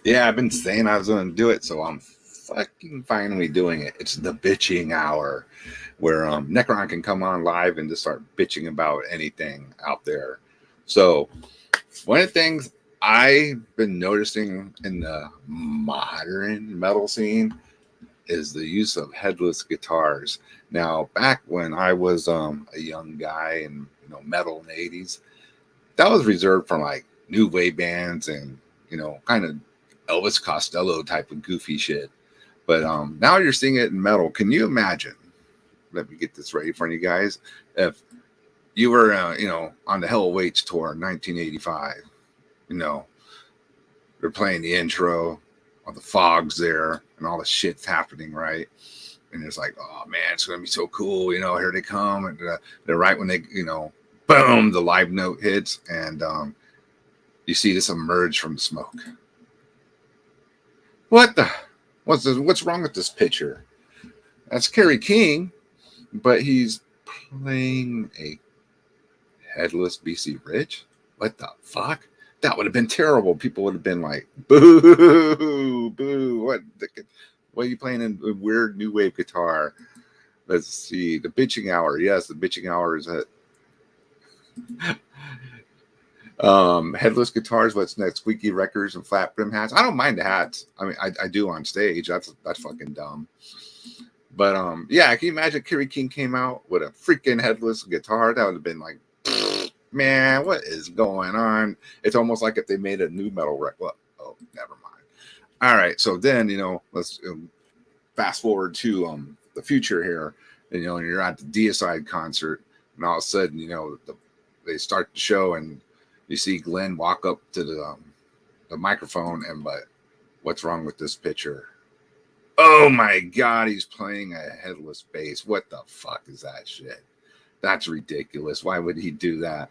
Yeah, I've been saying I was going to do it, so I'm fucking finally doing it. It's the bitching hour where Necron can come on live and just start bitching about anything out there. So, one of the things I've been noticing in the modern metal scene is the use of headless guitars. Now, back when I was a young guy and metal in the '80s, that was reserved for like new wave bands and kind of Elvis Costello type of goofy shit. But now you're seeing it in metal. Can you imagine? Let me get this ready for you guys. If you were, on the Hell Awaits tour in 1985, you know, they're playing the intro, all the fog's there, and all the shit's happening, right? And it's like, oh man, it's gonna be so cool, here they come, and they're right when they, boom, the live note hits, and you see this emerge from the smoke. What the? What's wrong with this picture? That's Kerry King, but he's playing a headless BC Rich. What the fuck? That would have been terrible. People would have been like, boo, boo. What are you playing in a weird new wave guitar? Let's see. The bitching hour. Yes, the bitching hour is at headless guitars. What's next? Squeaky records and flat brim hats. I don't mind the hats. I mean, I do on stage. That's fucking dumb. But yeah, can you imagine Kerry King came out with a freaking headless guitar? That would have been like, man, what is going on? It's almost like if they made a new metal record. Well, oh, never mind. All right, so then let's fast forward to the future here. And you're at the Deicide concert, and all of a sudden, they start the show, and you see Glenn walk up to the microphone, and but what's wrong with this picture? Oh my God, he's playing a headless bass. What the fuck is that shit? That's ridiculous. Why would he do that?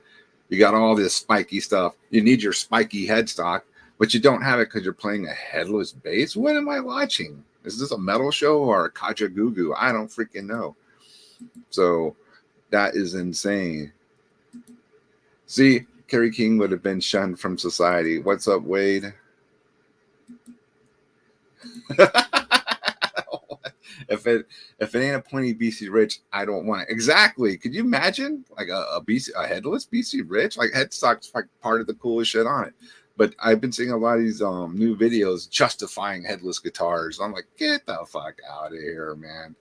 You got all this spiky stuff. You need your spiky headstock, but you don't have it because you're playing a headless bass. What am I watching? Is this a metal show or a Kaja Gugu? I don't freaking know. So that is insane. See, Kerry King would have been shunned from society. What's up, Wade? If it ain't a pointy BC Rich, I don't want it. Exactly. Could you imagine like a headless BC Rich? Like headstock's like part of the coolest shit on it. But I've been seeing a lot of these new videos justifying headless guitars. I'm like, get the fuck out of here, man.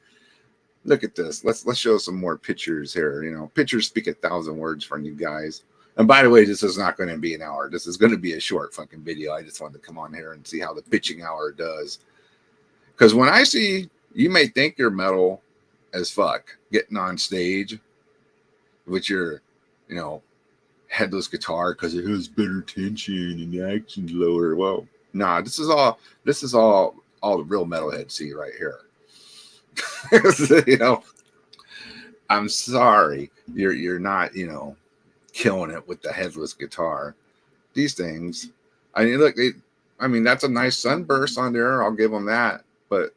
Look at this. Let's show some more pictures here. Pictures speak 1,000 words for you guys. And by the way, this is not going to be an hour. This is going to be a short fucking video. I just wanted to come on here and see how the pitching hour does. Because when I see, you may think you're metal as fuck getting on stage with your, headless guitar because it has better tension and the action's lower. Well, nah, this is all the real metalheads see right here. I'm sorry, you're not, killing it with the headless guitar. These things, I mean, look, that's a nice sunburst on there. I'll give them that. But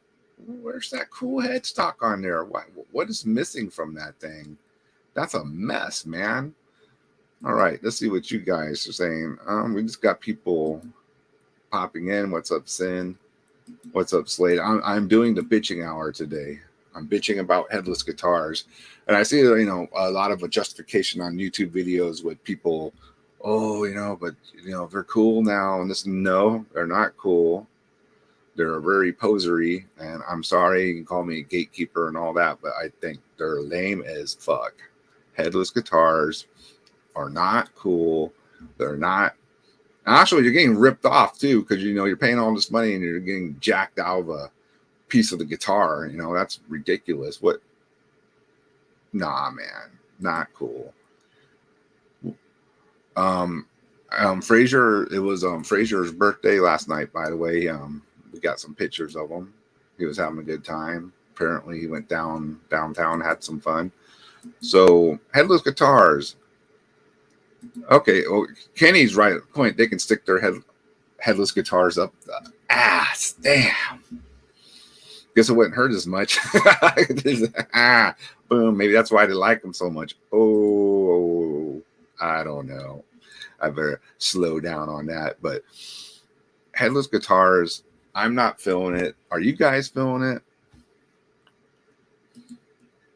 where's that cool headstock on there? What is missing from that thing? That's a mess, man. All right, let's see what you guys are saying. We just got people popping in. What's up, Sin? What's up, Slade? I'm doing the bitching hour today. I'm bitching about headless guitars, and I see a lot of a justification on YouTube videos with people. Oh, but they're cool now, and this. No, they're not cool. They're very posery, and I'm sorry, you can call me a gatekeeper and all that, but I think they're lame as fuck. Headless guitars are not cool. They're not. Actually, you're getting ripped off too, because you're paying all this money and you're getting jacked out of a piece of the guitar. That's ridiculous. What? Nah, man, not cool. Frazier. It was Frazier's birthday last night, by the way. We got some pictures of him. He was having a good time. Apparently, he went downtown, had some fun. So, headless guitars. Okay, well, Kenny's right at the point. They can stick their headless guitars up the ass. Damn. Guess it wouldn't hurt as much. Boom. Maybe that's why they like them so much. Oh, I don't know. I better slow down on that. But Headless Guitars, I'm not feeling it. Are you guys feeling it?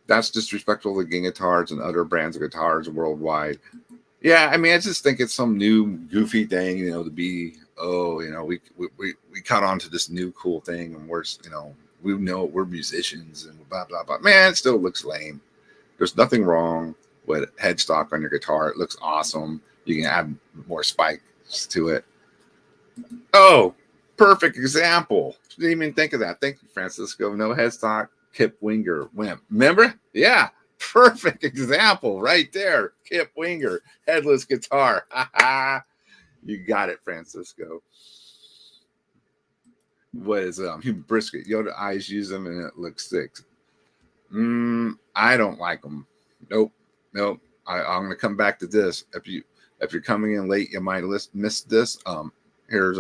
That's disrespectful to Ging guitars and other brands of guitars worldwide. Yeah, I mean, I just think it's some new goofy thing, to be, we caught on to this new cool thing, and we know we're musicians and blah blah blah. Man, it still looks lame. There's nothing wrong with headstock on your guitar. It looks awesome. You can add more spikes to it. Oh, perfect example. Didn't even think of that. Thank you, Francisco. No headstock, Kip Winger, Wimp. Remember? Yeah, perfect example right there. Kip Winger, headless guitar. You got it, Francisco. What is Human Brisket? Yoda eyes use them and it looks sick. I don't like them. Nope. I'm gonna come back to this. If you're coming in late, you might miss this. Here's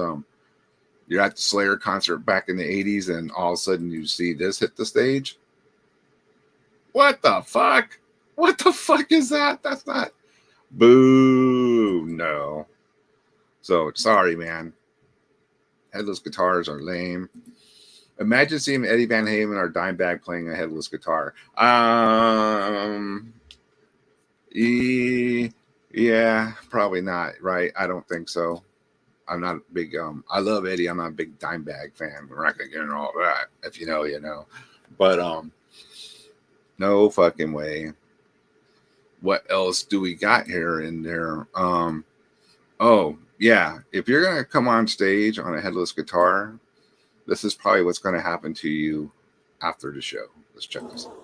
you're at the Slayer concert back in the 80s, and all of a sudden you see this hit the stage. What the fuck? What the fuck is that? That's not. Boo. No. So sorry, man. Headless guitars are lame. Imagine seeing Eddie Van Halen or Dimebag playing a headless guitar. Yeah, probably not. Right? I don't think so. I'm not a big. I love Eddie. I'm not a big Dimebag fan. We're not gonna get into all that. If you know, you know. But no fucking way. What else do we got here in there? Oh yeah, if you're gonna come on stage on a headless guitar, this is probably what's gonna happen to you after the show. Let's check this out.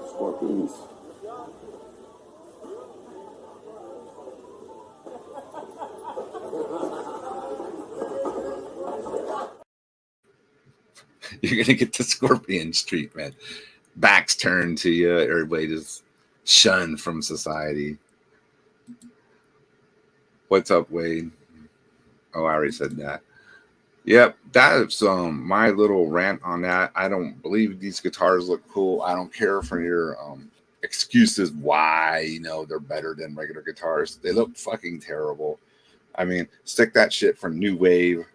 Scorpions. You're gonna get the Scorpions treatment. Backs turned to you. Everybody just shunned from society. What's up, Wade? Oh, I already said that. Yep, that's my little rant on that. I don't believe these guitars look cool. I don't care for your excuses why they're better than regular guitars. They look fucking terrible. I mean, stick that shit from new wave,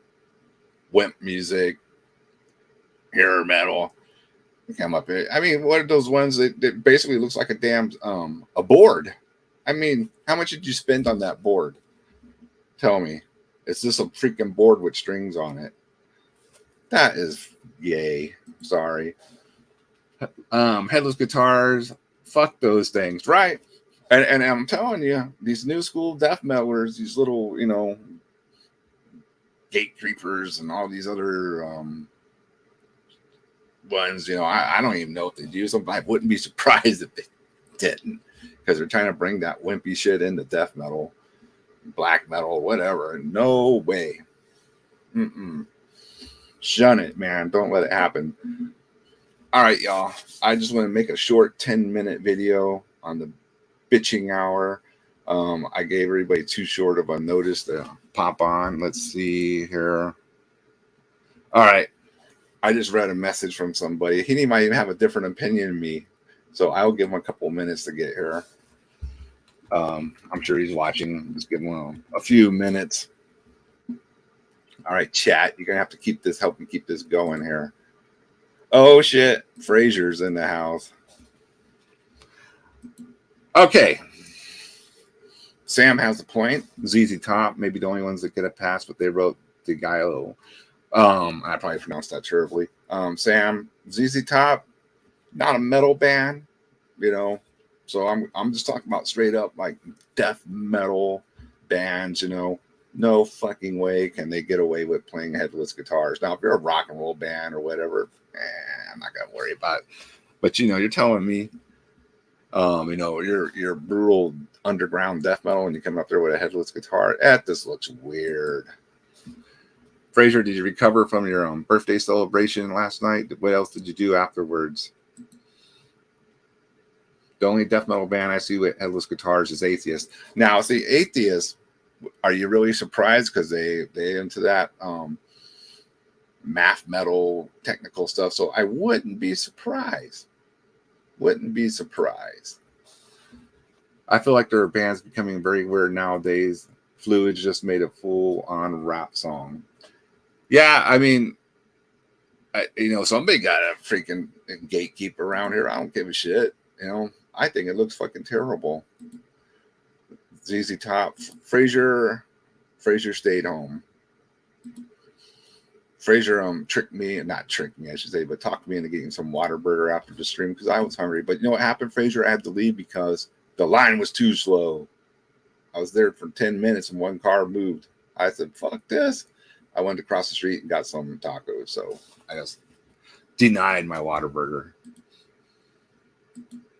wimp music, hair metal. Come up here. I mean, what are those ones that basically looks like a damn a board? I mean, how much did you spend on that board? Tell me. It's just a freaking board with strings on it. That is yay. Sorry. Headless guitars, fuck those things, right? And I'm telling you, these new school death metalers, these little, gate creepers and all these other ones, I don't even know if they'd use them, but I wouldn't be surprised if they didn't, because they're trying to bring that wimpy shit into death metal, black metal, whatever. No way. Shun it, man. Don't let it happen. All right, y'all. I just want to make a short 10-minute video on the bitching hour. I gave everybody too short of a notice to pop on. Let's see here. All right. I just read a message from somebody. He might even have a different opinion than me. So I'll give him a couple minutes to get here. I'm sure he's watching. Just give him a few minutes. All right, chat. You're going to have to help me keep this going here. Oh, shit. Fraser's in the house. Okay. Sam has a point. ZZ Top, maybe the only ones that get a pass, but they wrote the Gaio. I probably pronounced that terribly. Sam, ZZ Top, not a metal band, So I'm just talking about straight up like death metal bands, No fucking way can they get away with playing headless guitars. Now, if you're a rock and roll band or whatever, I'm not gonna worry about it. But you're telling me, you're brutal underground death metal and you come up there with a headless guitar. This looks weird. Fraser, did you recover from your birthday celebration last night? What else did you do afterwards? The only death metal band I see with headless guitars is Atheist. Now, see, Atheist, are you really surprised? Because they into that math metal technical stuff. So I wouldn't be surprised. I feel like there are bands becoming very weird nowadays. Fluids just made a full-on rap song. Yeah, I mean, somebody got a freaking gatekeeper around here. I don't give a shit. I think it looks fucking terrible. ZZ Top, Frazier stayed home. Frazier not tricked me, I should say, but talked me into getting some Whataburger after the stream because I was hungry. But you know what happened? Frazier had to leave because the line was too slow. I was there for 10 minutes and one car moved. I said, fuck this. I went across the street and got some tacos. So I just denied my Whataburger.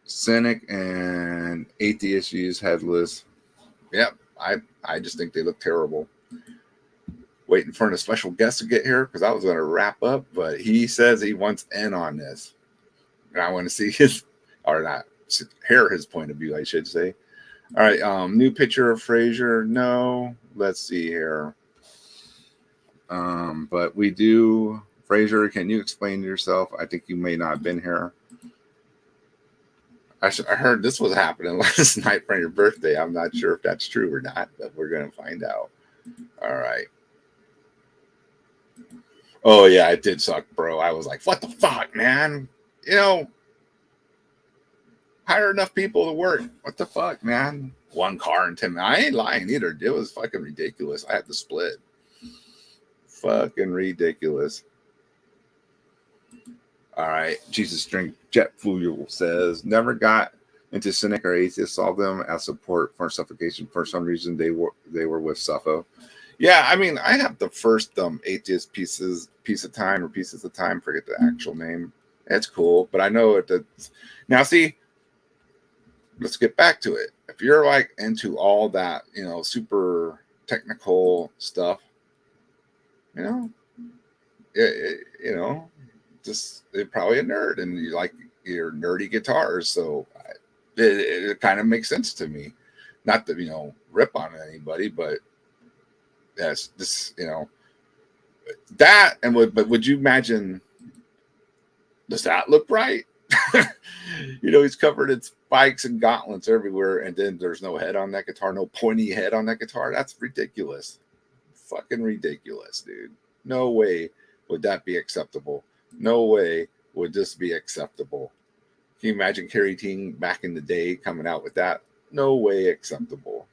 Cynic and Atheist use Headless. Yep, I just think they look terrible. Waiting for a special guest to get here because I was going to wrap up, but he says he wants in on this. And I want to see hear his point of view, I should say. All right, new picture of Frazier. No, let's see here. But we do. Frazier, can you explain yourself? I think you may not have been here. I heard this was happening last night for your birthday. I'm not sure if that's true or not, but we're going to find out. All right. Oh, yeah, it did suck, bro. I was like, what the fuck, man? Hire enough people to work. What the fuck, man? One car in 10 minutes. I ain't lying either. It was fucking ridiculous. I had to split. Fucking ridiculous. All right. Jesus Drink Jet Fuel says, never got into Cynic or Atheist. Saw them as support for Suffocation. For some reason, they were with Suffo. Yeah, I mean, I have the first Atheist Pieces of Time, forget the actual name. It's cool, but I know it. Now, see, let's get back to it. If you're like into all that, super technical stuff, just they're probably a nerd, and you like your nerdy guitars, so it kind of makes sense to me. Not to rip on anybody, but yes, this that but would you imagine? Does that look right? He's covered in spikes and gauntlets everywhere, and then there's no head on that guitar, no pointy head on that guitar. That's ridiculous. Fucking ridiculous, dude. No way would that be acceptable. No way would this be acceptable. Can you imagine Kerry Ting back in the day coming out with that? No way acceptable.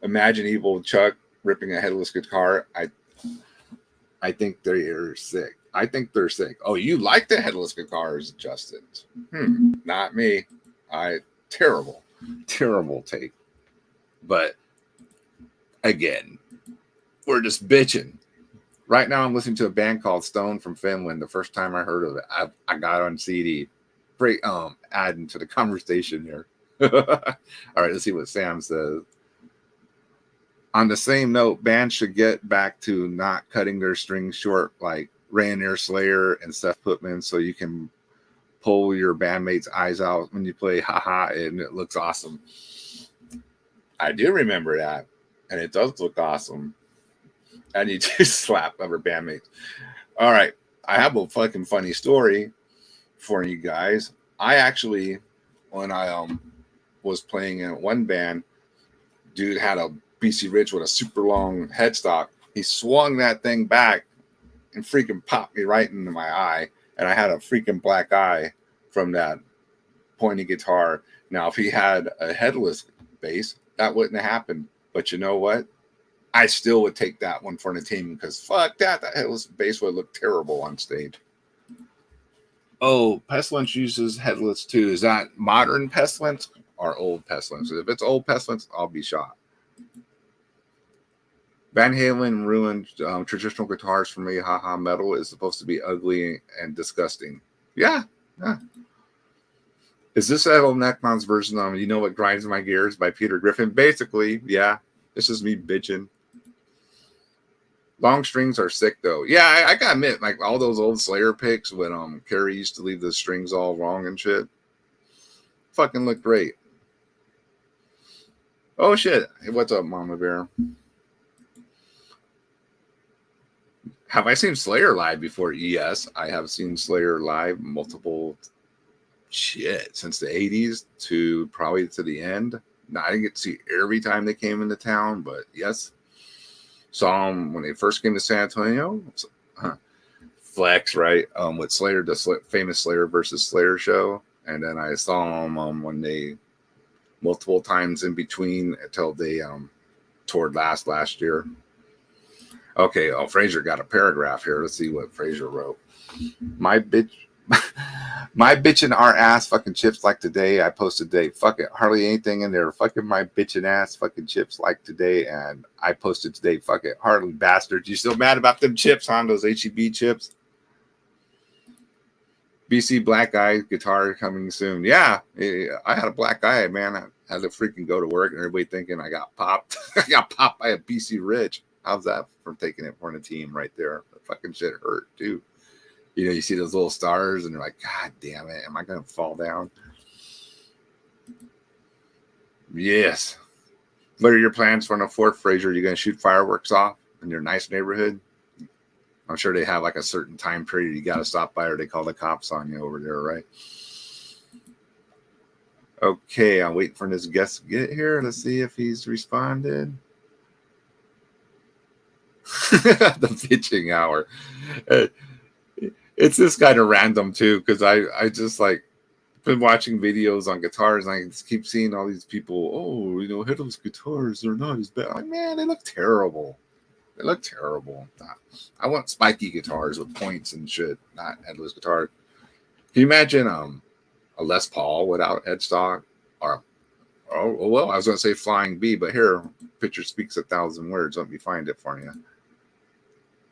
Imagine Evil Chuck ripping a Headless guitar. I think they're sick. I think they're sick. Oh, you like the Headless guitars, Justin? Not me. Terrible take. But again, we're just bitching. Right now, I'm listening to a band called Stone from Finland. The first time I heard of it, I got it on CD. Great, adding to the conversation here. All right, let's see what Sam says. On the same note, bands should get back to not cutting their strings short like Rainier Slayer and Seth Putman, so you can pull your bandmates' eyes out when you play haha, and it looks awesome. I do remember that, and it does look awesome. And you do slap other bandmates. All right, I have a fucking funny story for you guys. I actually, when I was playing in one band, dude had a BC Rich with a super long headstock. He swung that thing back and freaking popped me right into my eye, and I had a freaking black eye from that pointy guitar. Now, if he had a headless bass, that wouldn't have happened. But you know what? I still would take that one for the team because fuck that headless bass would look terrible on stage. Oh, Pestilence uses headless too. Is that modern Pestilence or old Pestilence? If it's old Pestilence, I'll be shocked. Van Halen ruined traditional guitars for me. Haha, metal is supposed to be ugly and disgusting. Yeah. Is this Edel Neckman's version of You Know What Grinds My Gears by Peter Griffin? Basically, yeah. This is me bitching. Long strings are sick, though. Yeah, I gotta admit, like all those old Slayer picks when Kerry used to leave the strings all wrong and shit. Fucking look great. Oh, shit. Hey, what's up, Mama Bear? Have I seen Slayer live before? Yes, I have seen Slayer live multiple shit, since the 80s to probably to the end. Now, I didn't get to see every time they came into town, but yes, saw them when they first came to San Antonio. Flex, right? With Slayer, the famous Slayer versus Slayer show. And then I saw them when they multiple times in between until they toured last year. Okay, Fraser got a paragraph here. Let's see what Fraser wrote. My bitchin' our ass fucking chips like today. I posted today. Fuck it. Hardly anything in there. Fucking my bitchin' ass fucking chips like today. And I posted today. Fuck it. Hardly bastards. You still mad about them chips, huh? Those HEB chips? BC black eye guitar coming soon. Yeah, I had a black eye, man. I had to freaking go to work and everybody thinking I got popped. I got popped by a BC Rich. How's that from taking it for the team right there? That fucking shit hurt too. You know, you see those little stars and you're like, God damn it, am I going to fall down? Yes. What are your plans for the 4th, Fraser? Are you going to shoot fireworks off in your nice neighborhood? I'm sure they have like a certain time period you got to stop by or they call the cops on you over there, right? Okay, I'm waiting for this guest to get here. Let's see if he's responded. The bitching hour. It's this kind of random too, because I just like been watching videos on guitars and I just keep seeing all these people, oh, you know, Headless Guitars, they're not as bad. I'm like, man, they look terrible. They look terrible. I want spiky guitars with points and shit, not headless guitar. Can you imagine a Les Paul without headstock? Or well, I was going to say Flying V, but here, picture speaks 1,000 words. Let me find it for you.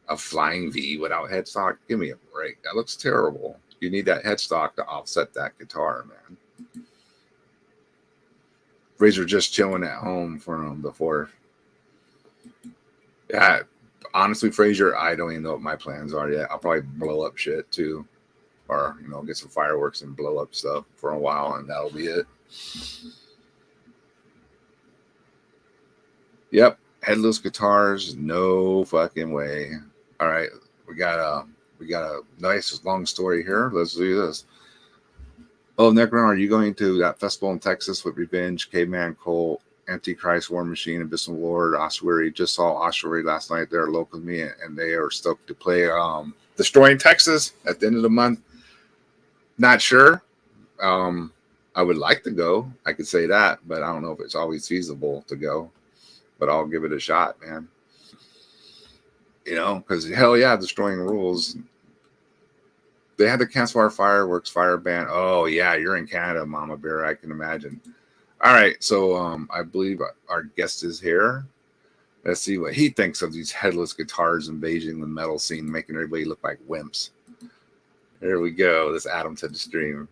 A Flying V without headstock? Give me a break. That looks terrible. You need that headstock to offset that guitar, man. Fraser just chilling at home for the 4th. Yeah, honestly, Fraser, I don't even know what my plans are yet. I'll probably blow up shit too, or you know, get some fireworks and blow up stuff for a while, and that'll be it. Yep, Headless Guitars, no fucking way. All right, we got a nice long story here. Let's do this. Oh, Necron, are you going to that festival in Texas with Revenge, Caveman Cole, Antichrist, War Machine, Abyssal Lord, Ossuary? Just saw Ossuary last night. They're local to me, and they are stoked to play Destroying Texas at the end of the month. Not sure. I would like to go. I could say that, but I don't know if it's always feasible to go. But I'll give it a shot, man. You know, because hell yeah, Destroying Rules. They had to cancel our fireworks fire ban. Oh yeah, you're in Canada, Mama Bear. I can imagine. All right, so I believe our guest is here. Let's see what he thinks of these Headless Guitars invading the metal scene, making everybody look like wimps. There we go. Let's add him to the stream.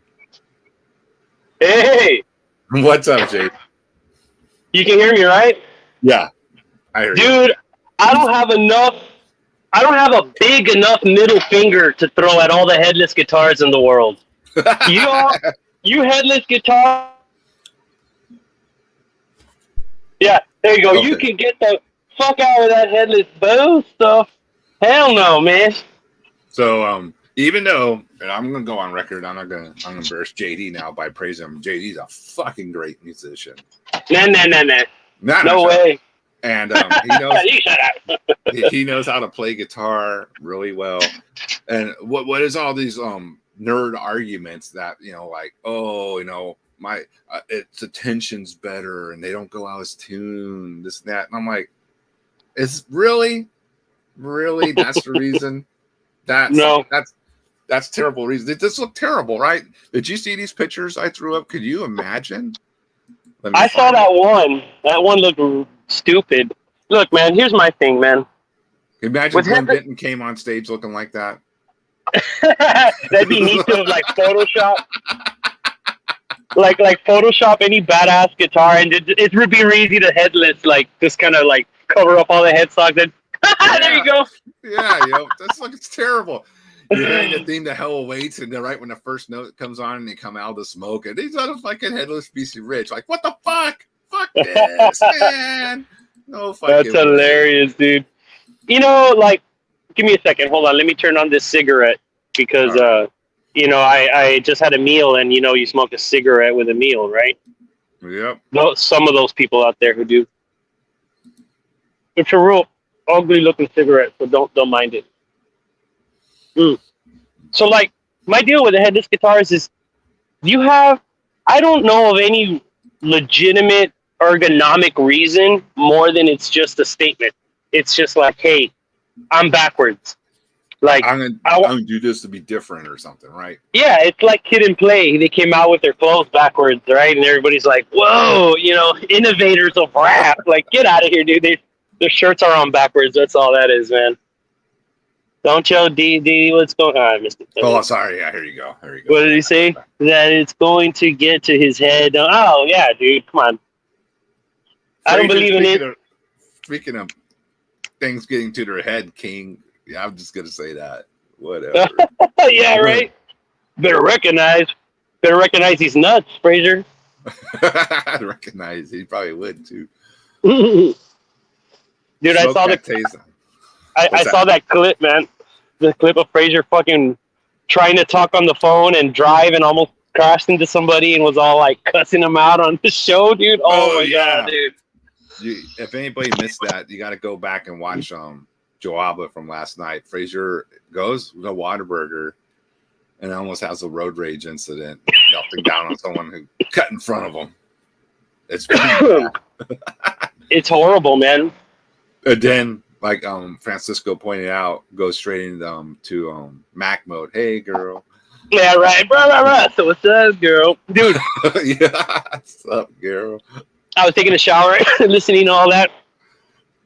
Hey! What's up, Jake? You can hear me, right? Yeah, I hear you. Dude, I don't have a big enough middle finger to throw at all the Headless Guitars in the world. You Headless Guitar. Yeah, there you go. Okay. You can get the fuck out of that Headless Bow stuff. Hell no, man. So, even though, and I'm gonna go on record, I'm gonna embarrass JD now by praising him. JD's a fucking great musician. Nah. No way. And he knows how to play guitar really well. And what is all these nerd arguments that, you know, like, oh, you know, my its attention's better and they don't go out as tune, this and that. And I'm like, is really that's the reason? That's terrible reason. It just look terrible, right? Did you see these pictures I threw up? Could you imagine? I saw that one. That one looked stupid. Look, man, here's my thing, man. Imagine Glenn Benton came on stage looking like that. That'd be neat to have, like, Photoshop. Like Photoshop any badass guitar, and it would be really easy to headless, like, just kind of, like, cover up all the headstocks. And there you go. Yeah, that's like, it's terrible. You're hearing the theme to Hell Awaits, and then right when the first note comes on and they come out of the smoke, and these are fucking Headless BC Rich. Like, what the fuck? Fuck this, man. No fucking That's hilarious, dude. You know, like, give me a second. Hold on. Let me turn on this cigarette because I just had a meal, and you smoke a cigarette with a meal, right? Yep. Some of those people out there who do. It's a real ugly looking cigarette, so don't mind it. Mm. So like my deal with the headless guitars is you have I don't know of any legitimate ergonomic reason more than it's just a statement. It's just like, hey, I'm backwards. Like I'm gonna do this to be different or something, right? yeah, it's like Kid and Play. They came out with their clothes backwards, right? And everybody's like, whoa, innovators of rap. Like, get out of here, dude. Their shirts are on backwards. That's all that is, man. Don't you, D? What's going on, Mr. Oh, sorry. Yeah, here you go. What did he say? That it's going to get to his head. Oh, yeah, dude. Come on. I don't believe in it. Speaking of things getting to their head, King. Yeah, I'm just gonna say that. Whatever. Yeah, right. Better recognize these nuts, Fraser. I recognize he probably would too. Dude, Smoke I saw that clip, man. The clip of Fraser fucking trying to talk on the phone and drive and almost crashed into somebody and was all like cussing him out on the show, dude. Oh my god, dude. If anybody missed that, you got to go back and watch Joaba from last night. Fraser goes to Whataburger and almost has a road rage incident, melting down on someone who cut in front of him. It's it's horrible, man. And then, like Francisco pointed out, goes straight into to Mac mode. Hey, girl. Yeah, right. Blah. So what's up, girl? Dude. Yeah, what's up, girl? I was taking a shower, listening to all that.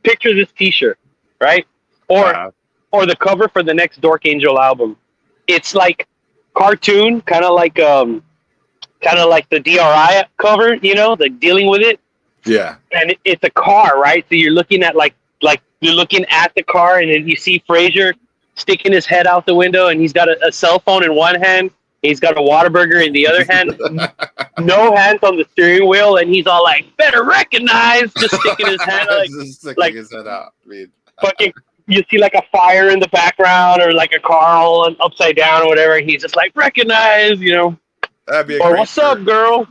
Picture this T-shirt, right? Or the cover for the next Dork Angel album. It's like cartoon, kind of like the DRI cover, like dealing with it. Yeah. And it's a car, right? So you're looking at like you're looking at the car, and then you see Fraser sticking his head out the window, and he's got a cell phone in one hand, he's got a Whataburger in the other hand, no hands on the steering wheel, and he's all like, "Better recognize," just sticking his head like his head out. I mean, fucking. You see like a fire in the background, or like a car all upside down, or whatever. And he's just like, "Recognize," That'd be or "What's up, girl?"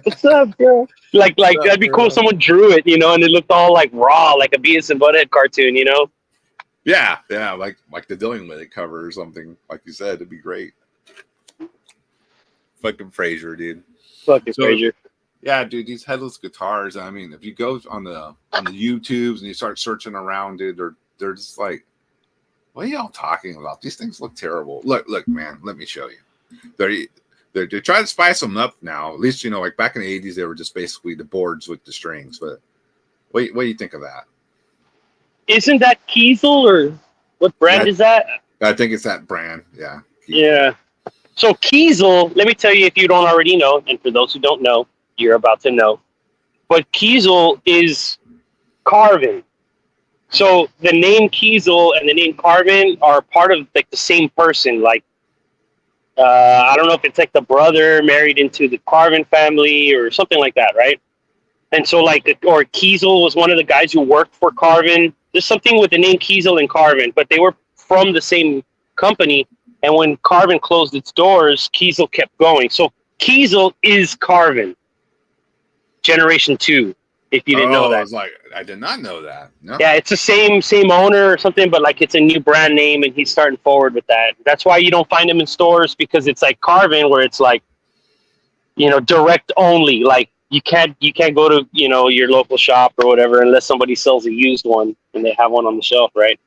What's up, girl? Like that'd be cool if someone drew it, and it looked all like raw, like a Beavis and Butthead cartoon, Yeah, like the Dealing With It cover or something, like you said, it'd be great. Fucking Fraser, dude. Fucking Fraser. Yeah, dude, these headless guitars. I mean, if you go on the YouTubes and you start searching around, dude, they're just like, what are y'all talking about? These things look terrible. Look, man, let me show you. They're trying to spice them up now. At least, like back in the 80s, they were just basically the boards with the strings. But what do you think of that? Isn't that Kiesel, or what brand is that? I think it's that brand. Yeah. Kiesel. Yeah. So Kiesel, let me tell you, if you don't already know, and for those who don't know, you're about to know. But Kiesel is Carvin. So the name Kiesel and the name Carvin are part of like the same person. Like, I don't know if it's like the brother married into the Carvin family or something like that, right? And so or Kiesel was one of the guys who worked for Carvin. There's something with the name Kiesel and Carvin, but they were from the same company. And when Carvin closed its doors, Kiesel kept going. So Kiesel is Carvin. Generation 2, if you didn't know that. I did not know that. No. Yeah, it's the same owner or something, but like it's a new brand name, and he's starting forward with that. That's why you don't find them in stores, because it's like Carvin, where it's like, direct only. Like you can't go to your local shop or whatever unless somebody sells a used one and they have one on the shelf, right?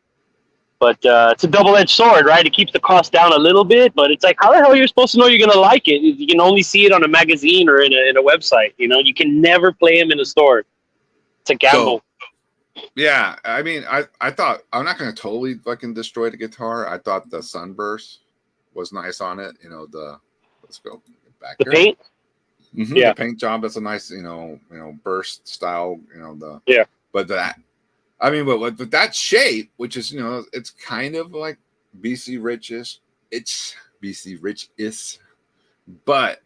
But it's a double-edged sword, right? It keeps the cost down a little bit, but it's like, how the hell are you supposed to know you're gonna like it? You can only see it on a magazine or in a website. You can never play them in a store. It's a gamble. So, yeah, I mean, I thought, I'm not gonna totally fucking destroy the guitar. I thought the sunburst was nice on it. Let's go back the here. Paint. Mm-hmm, yeah, the paint job. That's a nice, burst style. Yeah. But that. I mean, but that shape, which is, it's kind of like BC Rich-ish. It's BC Rich-ish. But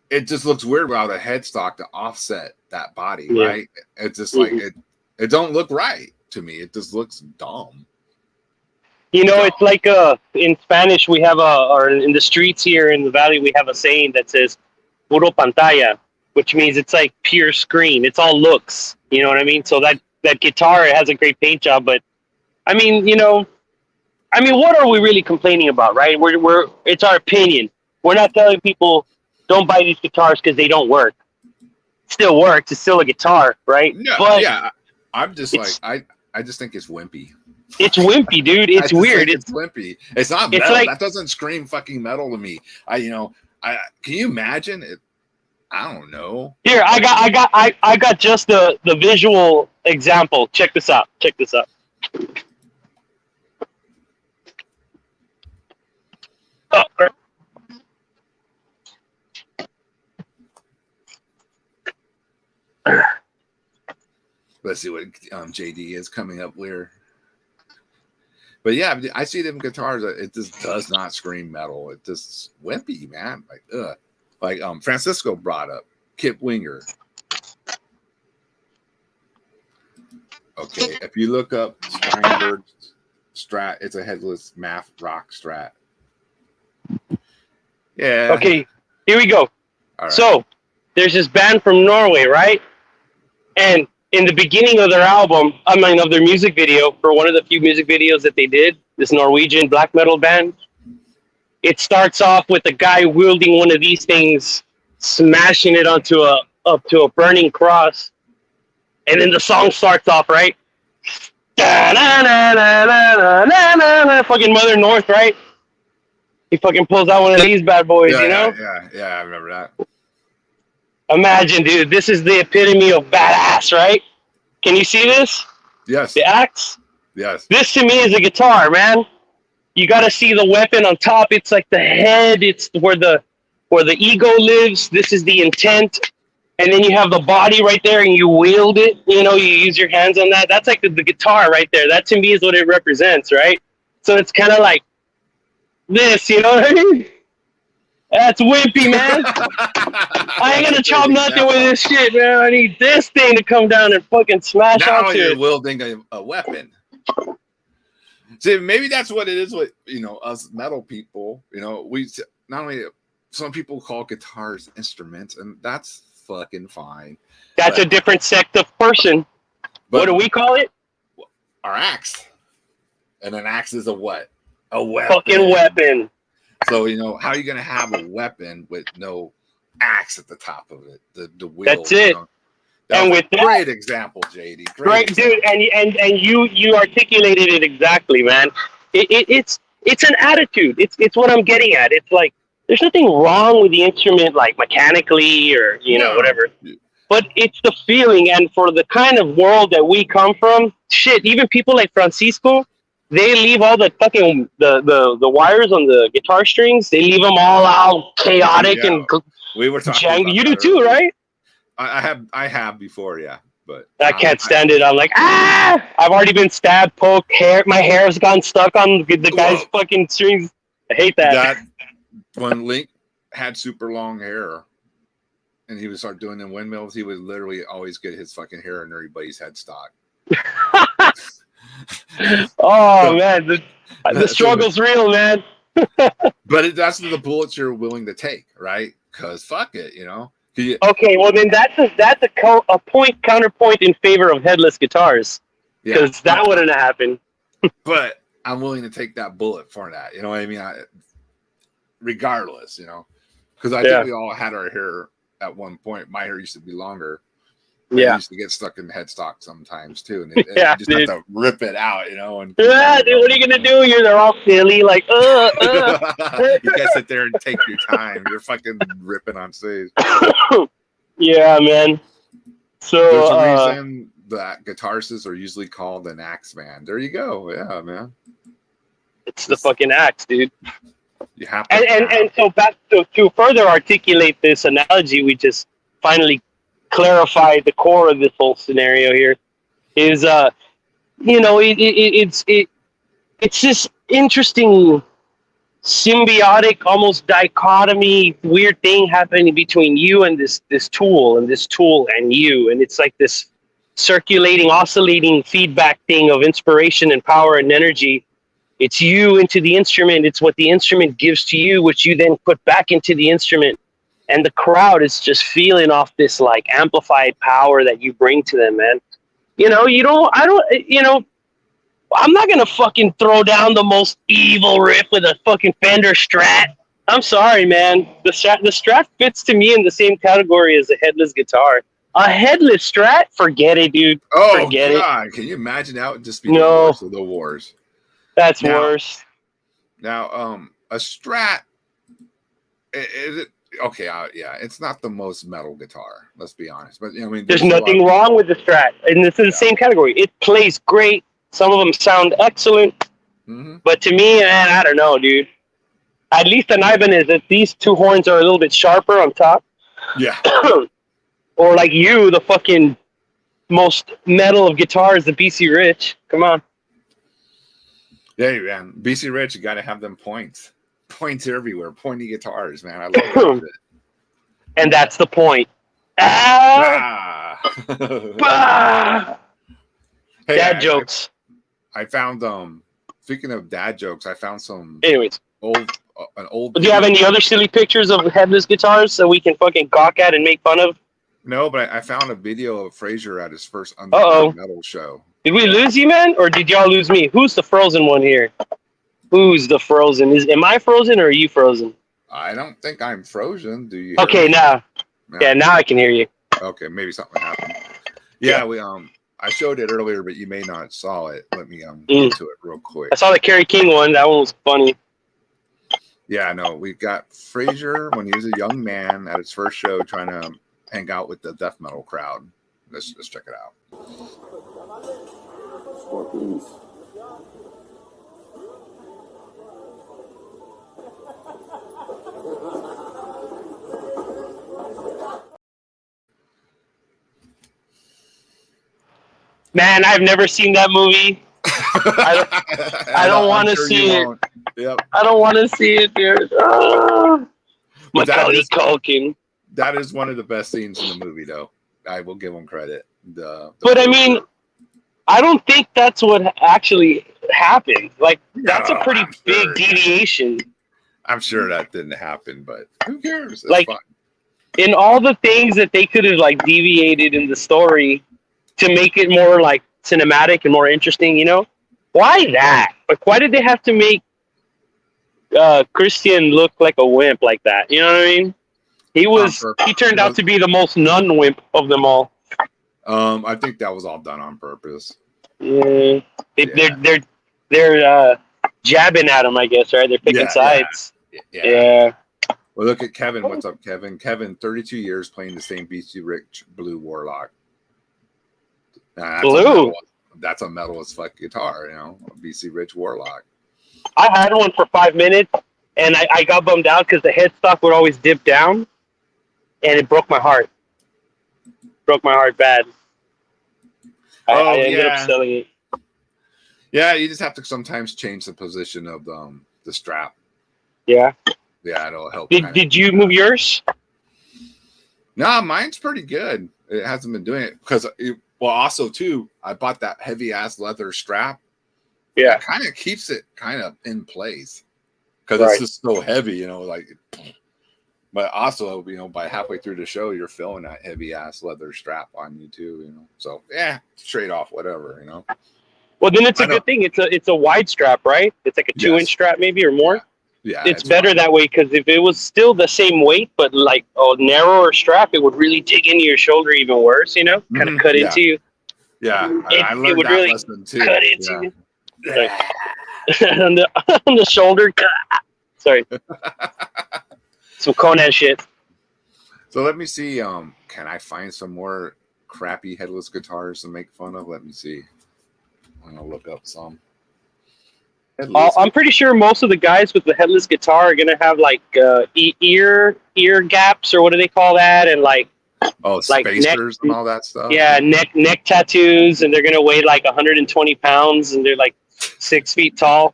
it just looks weird without a headstock to offset that body, right? It's just like, it don't look right to me. It just looks dumb. You know, it's like in Spanish we have or in the streets here in the valley we have a saying that says "puro pantalla," which means it's like pure screen. It's all looks. You know what I mean? So that guitar it has a great paint job, but I mean, what are we really complaining about, right? We're it's our opinion. We're not telling people don't buy these guitars because they don't work. It still works. It's still a guitar, right? Yeah, But yeah. I'm just like I just think it's wimpy. it's wimpy, dude. I It's just weird. think it's wimpy. It's not It's metal. like That doesn't scream fucking metal to me. I can you imagine it? I don't know. here. I got just the visual example. Check this out. Check this out. Oh, crap. Let's see what JD is coming up with. But yeah, I see them guitars. It just does not scream metal. It just wimpy, man. Like like Francisco brought up Kip Winger. Okay, if you look up Steinberg Strat, it's a headless math rock Strat. Yeah. Okay, here we go. All right. So there's this band from Norway, right? And in the beginning of their album, of their music video, for one of the few music videos that they did, this Norwegian black metal band, it starts off with a guy wielding one of these things, smashing it up to a burning cross, and then the song starts off, right? Fucking Mother North, right? He fucking pulls out one of these bad boys, yeah, you know? Yeah, I remember that. Imagine, dude, this is the epitome of badass, right? Can you see this? Yes. The axe? Yes. This to me is a guitar, man. You got to see the weapon on top. It's like the head. It's where the ego lives. This is the intent. And then you have the body right there and you wield it. You know, you use your hands on that. That's like the guitar right there. That to me is what it represents, right? So it's kind of like this, you know what I mean? That's wimpy, man. I ain't gonna chop nothing with this shit, man. I need this thing to come down and fucking smash now onto you're it. wielding a weapon. See, maybe that's what it is with us metal people. We not only some people call guitars instruments, and that's fucking fine. That's a different sect of person. What do we call it? Our axe. And an axe is a what? A weapon. Fucking weapon. So how are you gonna have a weapon with no axe at the top of it? The wheel. That's it. That and was with a great example, JD. Great dude, and you articulated it exactly, man. It's an attitude. It's what I'm getting at. It's like there's nothing wrong with the instrument, like mechanically or whatever. But it's the feeling, and for the kind of world that we come from, shit. Even people like Francisco, they leave all the fucking the wires on the guitar strings. They leave them all out chaotic and we were talking. You do too, right? I have before, yeah, but I can't stand it. I'm like, I've already been stabbed, poked, my hair has gone stuck on the guy's fucking strings. I hate that. When Link had super long hair and he would start doing the windmills, he would literally always get his fucking hair in everybody's headstock. Man, the struggle's real, man. But that's the bullets you're willing to take, right? Because fuck it, Okay, well then that's a counterpoint in favor of Headless Guitars, because that wouldn't have happened. But I'm willing to take that bullet for that. You know what I mean? Regardless, because I think we all had our hair at one point. My hair used to be longer. I used to get stuck in the headstock sometimes too, and you just have to rip it out, And dude, what are you gonna do? They're all silly, like You can't sit there and take your time. You're fucking ripping on stage. Yeah, man. So there's a reason that guitarists are usually called an axe man. There you go. Yeah, man. It's the fucking axe, dude. You have to. And so back to further articulate this analogy, we just finally clarified the core of this whole scenario here. Is it's this interesting symbiotic, almost dichotomy, weird thing happening between you and this tool, and this tool and you, and it's like this circulating, oscillating feedback thing of inspiration and power and energy. It's you into the instrument. It's what the instrument gives to you, which you then put back into the instrument. And the crowd is just feeling off this like amplified power that you bring to them, man. You know, I'm not gonna fucking throw down the most evil riff with a fucking Fender Strat. I'm sorry, man. The Strat fits to me in the same category as a headless guitar. A headless Strat? Forget it, dude. Oh Forget God! Can you imagine that would just be the No. worst of the wars? That's worse. Now, a Strat is it okay? Yeah, it's not the most metal guitar. Let's be honest, but I mean, There's nothing wrong with the Strat, and this is the same category. It plays great. Some of them sound excellent, but to me, man, I don't know, dude. At least an Ivan is that these two horns are a little bit sharper on top. Yeah. Or like you, the fucking most metal of guitars, the BC Rich. Come on. Yeah, man. BC Rich, you got to have them points. Points everywhere. Pointy guitars, man. I love it. And that's the point. Hey, dad jokes. I found speaking of dad jokes, I found some anyways an old do you have any other silly pictures of headless guitars that we can fucking gawk at and make fun of? No, but I found a video of Frazier at his first Underground Metal show. Did we lose you, man, or did y'all lose me? Who's the frozen one here? Who's the frozen? Am I frozen or are you frozen? I don't think I'm frozen. Do you? Okay, now. Yeah, now I can hear you. Okay, maybe something happened. Yeah, we I showed it earlier, but you may not saw it. Let me get to it real quick. I saw the Kerry King one. That one was funny. Yeah, no, we got Frazier when he was a young man at his first show, trying to hang out with the death metal crowd. Let's check it out. Scorpions. Man, I've never seen that movie. I don't want to see it. Yep. I don't want to see it, dude. Macaulay Culkin. That is one of the best scenes in the movie, though. I will give him credit. But I mean, I don't think that's what actually happened. Like, that's a pretty big deviation. I'm sure that didn't happen, but who cares? It's like, fun. In all the things that they could have like deviated in the story to make it more like cinematic and more interesting, you know, why that? Like, why did they have to make Christian look like a wimp like that? You know what I mean? He turned out to be the most non-wimp of them all. I think that was all done on purpose. Yeah. They're jabbing at him, I guess, right? They're picking sides. Yeah. Well, look at Kevin. What's up, Kevin? Kevin, 32 years playing the same BC Rich Blue Warlock. That's a metal as fuck guitar, you know, a BC Rich Warlock. I had one for 5 minutes, and I got bummed out because the headstock would always dip down, and it broke my heart. Broke my heart bad. I ended up selling it. Yeah, you just have to sometimes change the position of the strap. Yeah. Yeah, it'll help. Did you move yours? No, mine's pretty good. It hasn't been doing it because, also too, I bought that heavy ass leather strap. Yeah, it kind of keeps it kind of in place because it's just so heavy, you know. Like, but also, you know, by halfway through the show, you're feeling that heavy ass leather strap on you too, you know. So yeah, trade off, whatever, you know. Well, then it's a good thing. It's a wide strap, right? It's like a 2-inch strap, maybe, or more. Yeah, it's better that way because if it was still the same weight but like a narrower strap, it would really dig into your shoulder even worse. You know, kind of cut into you. Yeah, I learned that really lesson too. Cut into you. on the shoulder. Sorry, some Conan shit. So let me see. Can I find some more crappy headless guitars to make fun of? Let me see. I'm gonna look up some. I'm pretty sure most of the guys with the headless guitar are gonna have like ear gaps, or what do they call that, and like spacers and all that stuff. Yeah, neck tattoos, and they're gonna weigh like 120 pounds, and they're like 6 feet tall.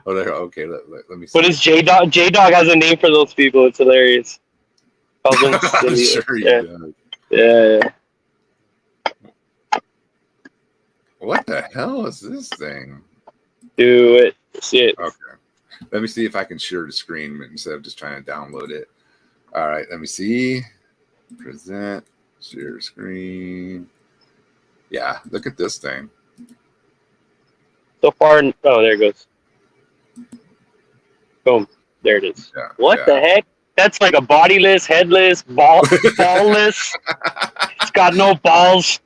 Okay, let me see. What is J-Dog? J-Dog has a name for those people. It's hilarious. I'm sure he does. Yeah. What the hell is this thing? Do it. Shit. Okay. Let me see if I can share the screen instead of just trying to download it. All right. Let me see. Present. Share screen. Yeah. Look at this thing. So far, oh, there it goes. Boom. There it is. Yeah. What yeah. the heck? That's like a bodiless, headless, ballless. It's got no balls.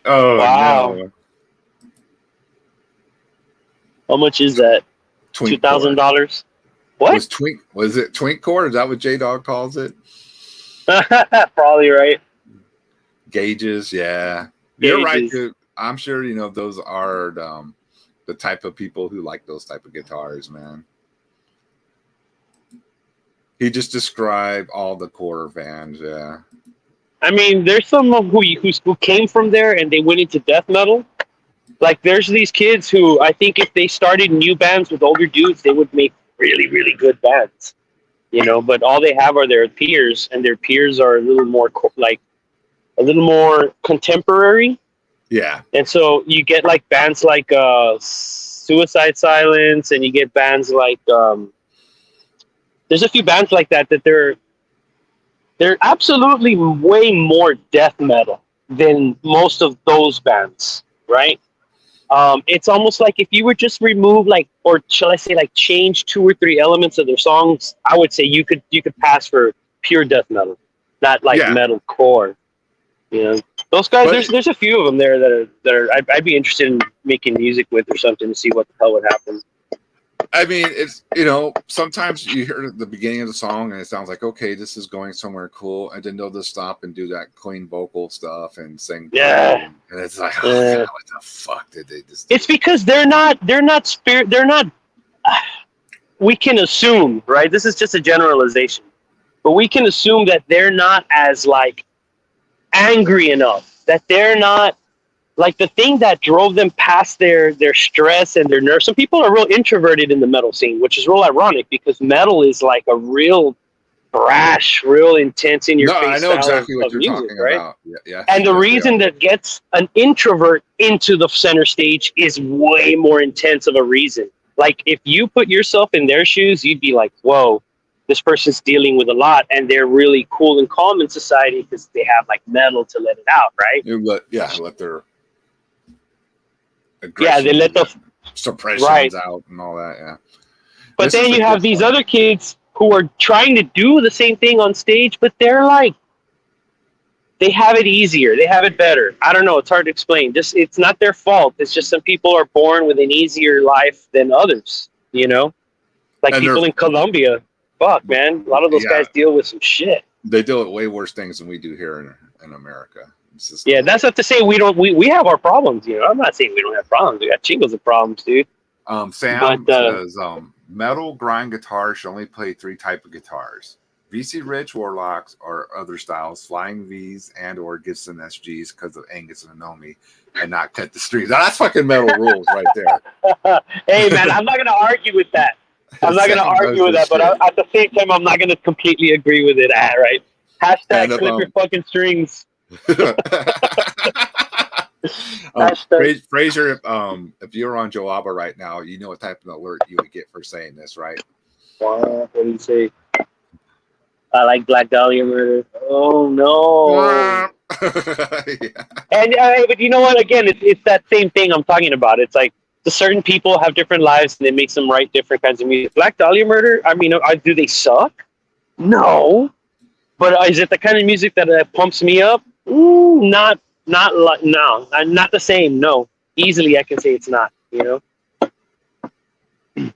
Oh, Wow. no. How much is that? Twink $2,000. What? Was it Twink core? Is that what J Dog calls it? Probably right. Gauges, yeah. You're right, Gauges. dude. I'm sure you know those are the type of people who like those type of guitars, man. He just described all the core fans, yeah. I mean, there's some who came from there and they went into death metal. Like, there's these kids who I think if they started new bands with older dudes, they would make really, really good bands. You know, but all they have are their peers, and their peers are a little more contemporary. Yeah. And so you get like bands like Suicide Silence, and you get bands like there's a few bands like that they're absolutely way more death metal than most of those bands, right? It's almost like if you were just remove like, or shall I say, like change 2 or 3 elements of their songs, I would say you could pass for pure death metal, not like metal core. You know, those guys. There's a few of them there that are I'd be interested in making music with or something to see what the hell would happen. I mean, it's, you know, sometimes you hear the beginning of the song and it sounds like, okay, this is going somewhere cool, and then they'll just stop and do that clean vocal stuff and sing. Yeah. And it's like, oh, God, what the fuck did they just do? It's because they're not we can assume, right? This is just a generalization, but we can assume that they're not as like angry enough, that they're not like the thing that drove them past their stress and their nerves. Some people are real introverted in the metal scene, which is real ironic because metal is like a real brash, real intense in your face. I know exactly what you're music, talking right? about. Yeah, and the reason that gets an introvert into the center stage is way more intense of a reason. Like if you put yourself in their shoes, you'd be like, whoa, this person's dealing with a lot, and they're really cool and calm in society because they have like metal to let it out, right? Let their they let the suppressions out and all that. Yeah, but then you have these other kids who are trying to do the same thing on stage, but they're like, they have it easier, they have it better. I don't know, it's hard to explain. Just, it's not their fault. It's just some people are born with an easier life than others, you know, like and people in Colombia. Fuck, man, a lot of those guys deal with some shit. They deal with way worse things than we do here in America. Yeah, that's not to say we don't. We have our problems, you know. I'm not saying we don't have problems. We got chingles of problems, dude. Sam says metal grind guitars should only play 3 type of guitars: VC Rich Warlocks or other styles, Flying V's and or Gibson SGs because of Angus and Anomi, and not cut the strings. Now, that's fucking metal rules right there. Hey man, I'm not gonna argue with that. I'm not gonna argue with that, but at the same time, I'm not gonna completely agree with it. Right? Hashtag clip your fucking strings. Fraser, if you're on Joaba right now, you know what type of alert you would get for saying this, right? What do you say? I like Black Dahlia Murder. Oh no! And but you know what? Again, it's that same thing I'm talking about. It's like the certain people have different lives and it makes them write different kinds of music. Black Dahlia Murder. I mean, do they suck? No. But is it the kind of music that pumps me up? Not the same. No, easily I can say it's not. You know.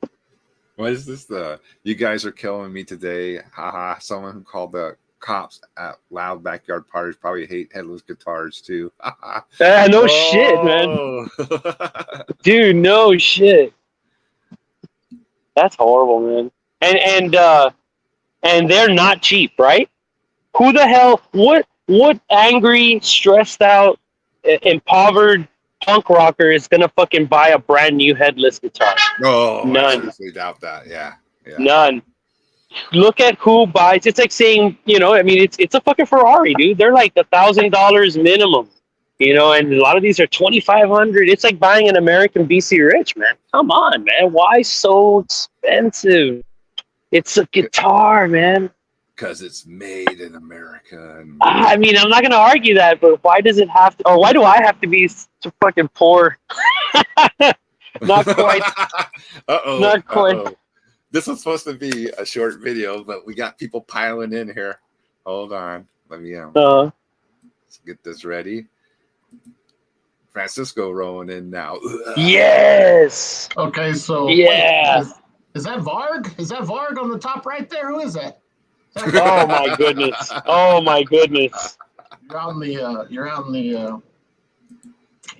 What is this? You guys are killing me today. Haha. Someone who called the cops at loud backyard parties probably hate Headless Guitars too. No shit, man. Dude, no shit. That's horrible, man. And they're not cheap, right? Who the hell? What angry, stressed out, impoverished punk rocker is gonna fucking buy a brand new headless guitar? No, none. I seriously doubt that. Yeah. None. Look at who buys. It's like saying, you know, I mean, it's a fucking Ferrari, dude. They're like $1,000 minimum. You know, and a lot of these are 2,500. It's like buying an American BC Rich, man. Come on, man. Why so expensive? It's a guitar, man. Because it's made in America. And I mean, I'm not gonna argue that, but why does it have to? Or why do I have to be so fucking poor? Not quite. Uh-oh. Not quite. Uh-oh. This was supposed to be a short video, but we got people piling in here. Hold on. Let me let's get this ready. Francisco rolling in now. Yes. Okay, so Yeah. wait, is that Varg? Is that Varg on the top right there? Who is that? Oh my goodness. Oh my goodness. You're on the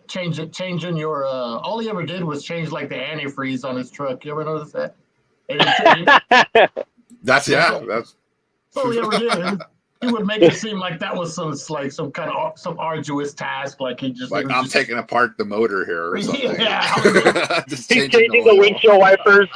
changing your all he ever did was change like the antifreeze on his truck. You ever notice that? That's all he ever did. He would make it seem like that was some kind of some arduous task, like he just like I'm just, taking apart the motor here or something. Yeah, Just He's changing changing the oil. windshield wipers.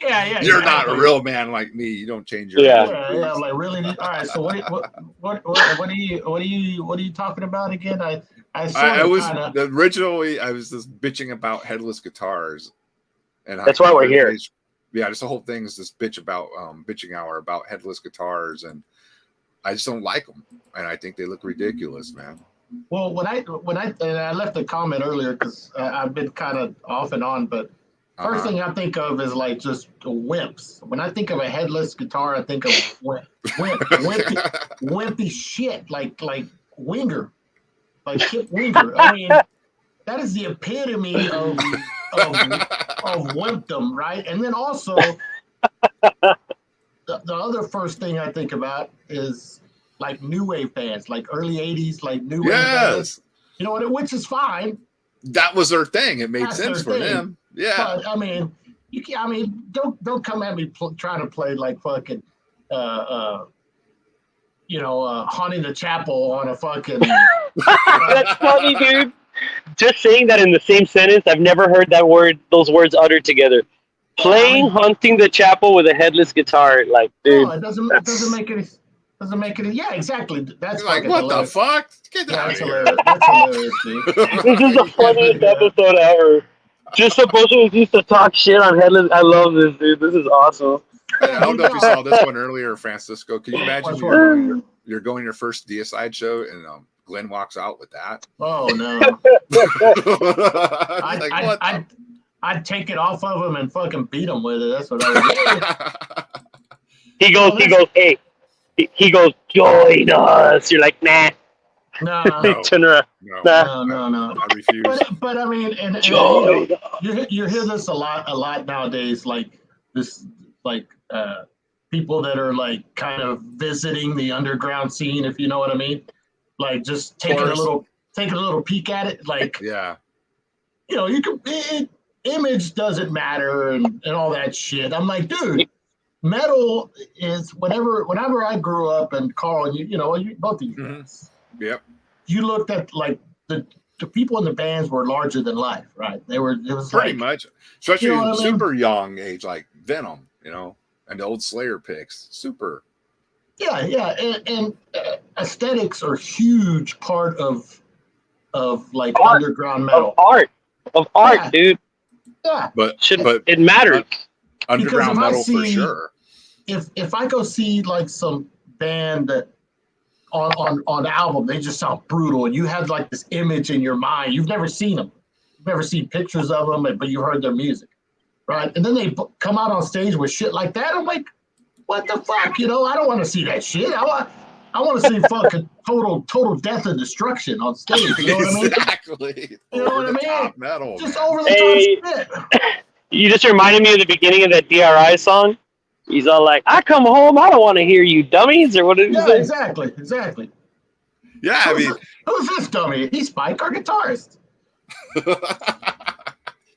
yeah. You're not a exactly. real man like me. You don't change your Yeah. Yeah, I'm like really. All right, so what are you talking about again? I was kinda, originally I was just bitching about Headless Guitars, and That's why we're here. Yeah, just the whole thing is this bitching hour about Headless Guitars, and I just don't like them, and I think they look ridiculous, man. well, when I left a comment earlier because I've been kind of off and on, but first thing I think of is like just wimps. When I think of a headless guitar, I think of wimpy shit, like Winger, like Kip Winger. I mean, that is the epitome of wimpdom, right? And then also, the other first thing I think about is like new wave bands, like early '80s, like new wave bands. You know what? Which is fine. That was their thing. It made That's sense for their thing. them. Yeah. But I mean, don't come at me trying to play like fucking, haunting the chapel on a fucking. That's funny, dude. Just saying that in the same sentence, I've never heard those words uttered together. Playing Hunting the Chapel with a headless guitar, like, dude. No, it doesn't make any. Yeah, exactly. That's You're like, fucking what hilarious. the fuck? Get Yeah, out that's of here. hilarious. That's hilarious, dude. This is the funniest episode ever. Just supposed to used to talk shit on headless. I love this, dude. This is awesome. Yeah, I don't know if you saw this one earlier, Francisco. Can you imagine Which you're going your first Deicide show and Glenn walks out with that? Oh no! I'd take it off of him and fucking beat him with it. That's what I would do. He goes, join us. You're like, nah. No. Turn around. No, No. I refuse. But I mean, and Join you hear this a lot nowadays. Like this, like people that are like kind of visiting the underground scene, if you know what I mean. Like just taking a little peek at it. Like Yeah. You can. Image doesn't matter and all that shit. I'm like, dude, metal is whenever I grew up, and Carl, you both of you guys, Yep. you looked at like the people in the bands were larger than life, right? It was Pretty like, much, especially you know what I mean? super young age, like Venom, and the old Slayer picks. Super. Yeah, and aesthetics are a huge part of like underground metal. Of art, Yeah. dude. Yeah, But It matters. underground Because if I metal for see- sure. if I go see like some band that on the album, they just sound brutal, and you have like this image in your mind. You've never seen them, you've never seen pictures of them, but you've heard their music, right? And then they come out on stage with shit like that. I'm like, what the fuck? I don't want to see that shit. I want to see fucking total death and destruction on stage. You know what I mean? Exactly. You know what I mean? Top metal. Just Man. over the top shit. You just reminded me of the beginning of that DRI song. He's all like, I come home, I don't want to hear you dummies, or what did he Yeah, say? exactly. Yeah, I mean, Who's this dummy? He's Spike, our guitarist.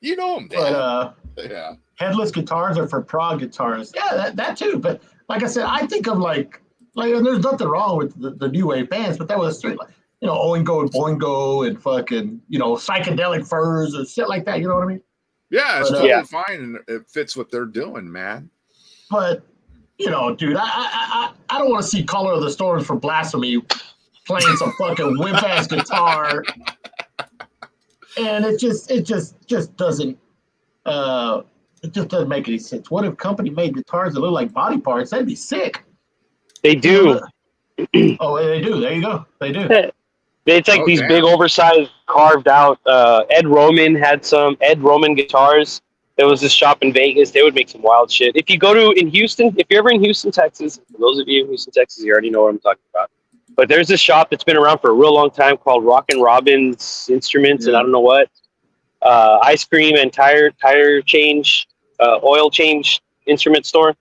you know him, But yeah. Headless Guitars are for prog guitarists. Yeah, that too. But like I said, I think of like and there's nothing wrong with the new wave bands, but that was straight like Oingo and Boingo and fucking Psychedelic Furs or shit like that. You know what I mean? Yeah, it's But, totally fine, and it fits what they're doing, man. But dude, I don't want to see Color of the Storms for Blasphemy playing some fucking whip ass guitar, and it just doesn't make any sense. What if company made guitars that look like body parts? That'd be sick. They do. Oh, they do. There you go. They do. It's like these big, oversized, carved out. Ed Roman had some Ed Roman guitars. There was this shop in Vegas. They would make some wild shit. If you go in Houston, if you're ever in Houston, Texas, for those of you in Houston, Texas, you already know what I'm talking about. But there's this shop that's been around for a real long time called Rockin' Robin's Instruments, and I don't know what. Ice cream and tire change, oil change instrument store.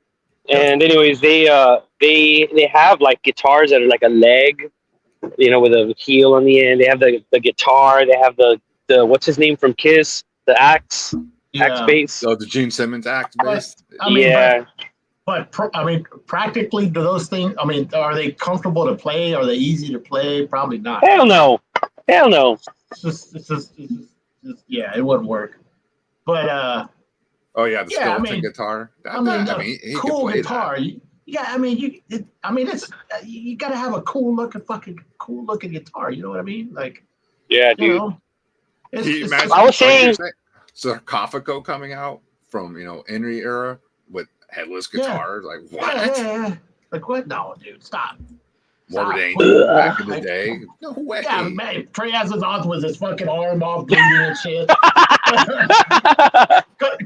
And anyways, they have like guitars that are like a leg, with a heel on the end. They have the guitar. They have the what's his name from Kiss, the axe bass. Oh, the Gene Simmons axe bass. But practically, do those things? I mean, are they comfortable to play? Are they easy to play? Probably not. Hell no. It's just yeah, it wouldn't work. But the skeleton guitar. cool guitar. You got to have a cool looking guitar. You know what I mean? Like, yeah, dude. I was saying Sarcophago coming out from Henry era with headless guitars. Like what? Yeah. Like what? No, dude, stop. Morbid Angel back in the day. No way. Yeah, man. Trey has his arms with his fucking arm off bleeding and shit. cut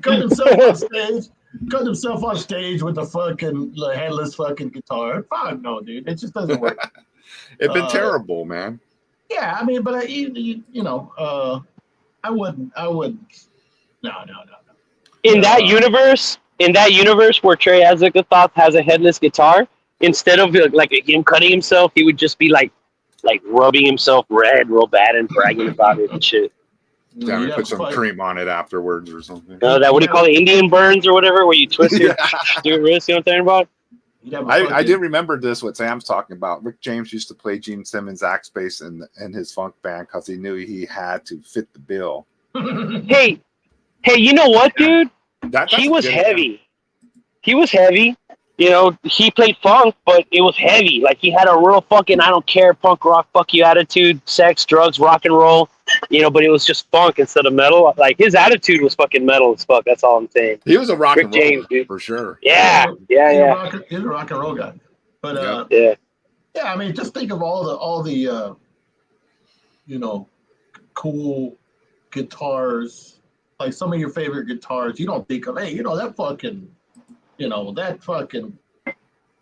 himself on stage with the fucking headless fucking guitar. Fuck no, dude. It just doesn't work. It'd been terrible, man. Yeah, I mean, but I wouldn't. No. In that universe where Trey Azagathoth has a headless guitar, instead of like him cutting himself, he would just be like rubbing himself red real bad and bragging about it and shit. Yeah, we put some cream on it afterwards or something. What do you call it? Indian burns or whatever, where you twist your wrist. You know what I'm talking about? I did remember this. What Sam's talking about. Rick James used to play Gene Simmons' axe bass in his funk band because he knew he had to fit the bill. Hey, you know what, dude? He was heavy. He was heavy. He played funk, but it was heavy. Like, he had a real fucking I don't care punk rock fuck you attitude, sex, drugs, rock and roll. But it was just funk instead of metal. Like, his attitude was fucking metal as fuck. That's all I'm saying. He was a rock Rick and roll James, dude. For sure. Yeah. He's a rock and roll guy. But yeah. I mean, just think of all the cool guitars. Like some of your favorite guitars, you don't think of, hey, that fucking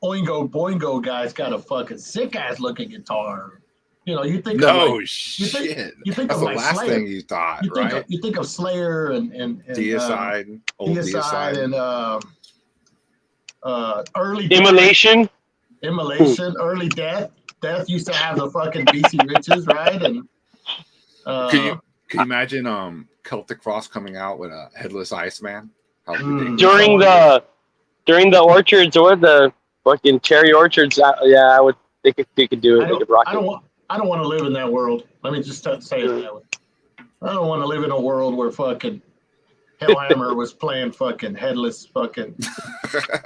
Oingo Boingo guy's got a fucking sick ass looking guitar. You think shit. You think that's of the last Slayer. thing you thought, right? You think of Slayer and Deicide, old Deicide, and early Immolation, early Death. Death used to have the fucking BC Riches, right? And can you imagine Celtic Frost coming out with a headless Iceman? During the orchards or the fucking cherry orchards, I would think they could do it. They could rock it. I don't want to live in that world. Let me just say it that way. I don't want to live in a world where fucking Hellhammer was playing fucking headless fucking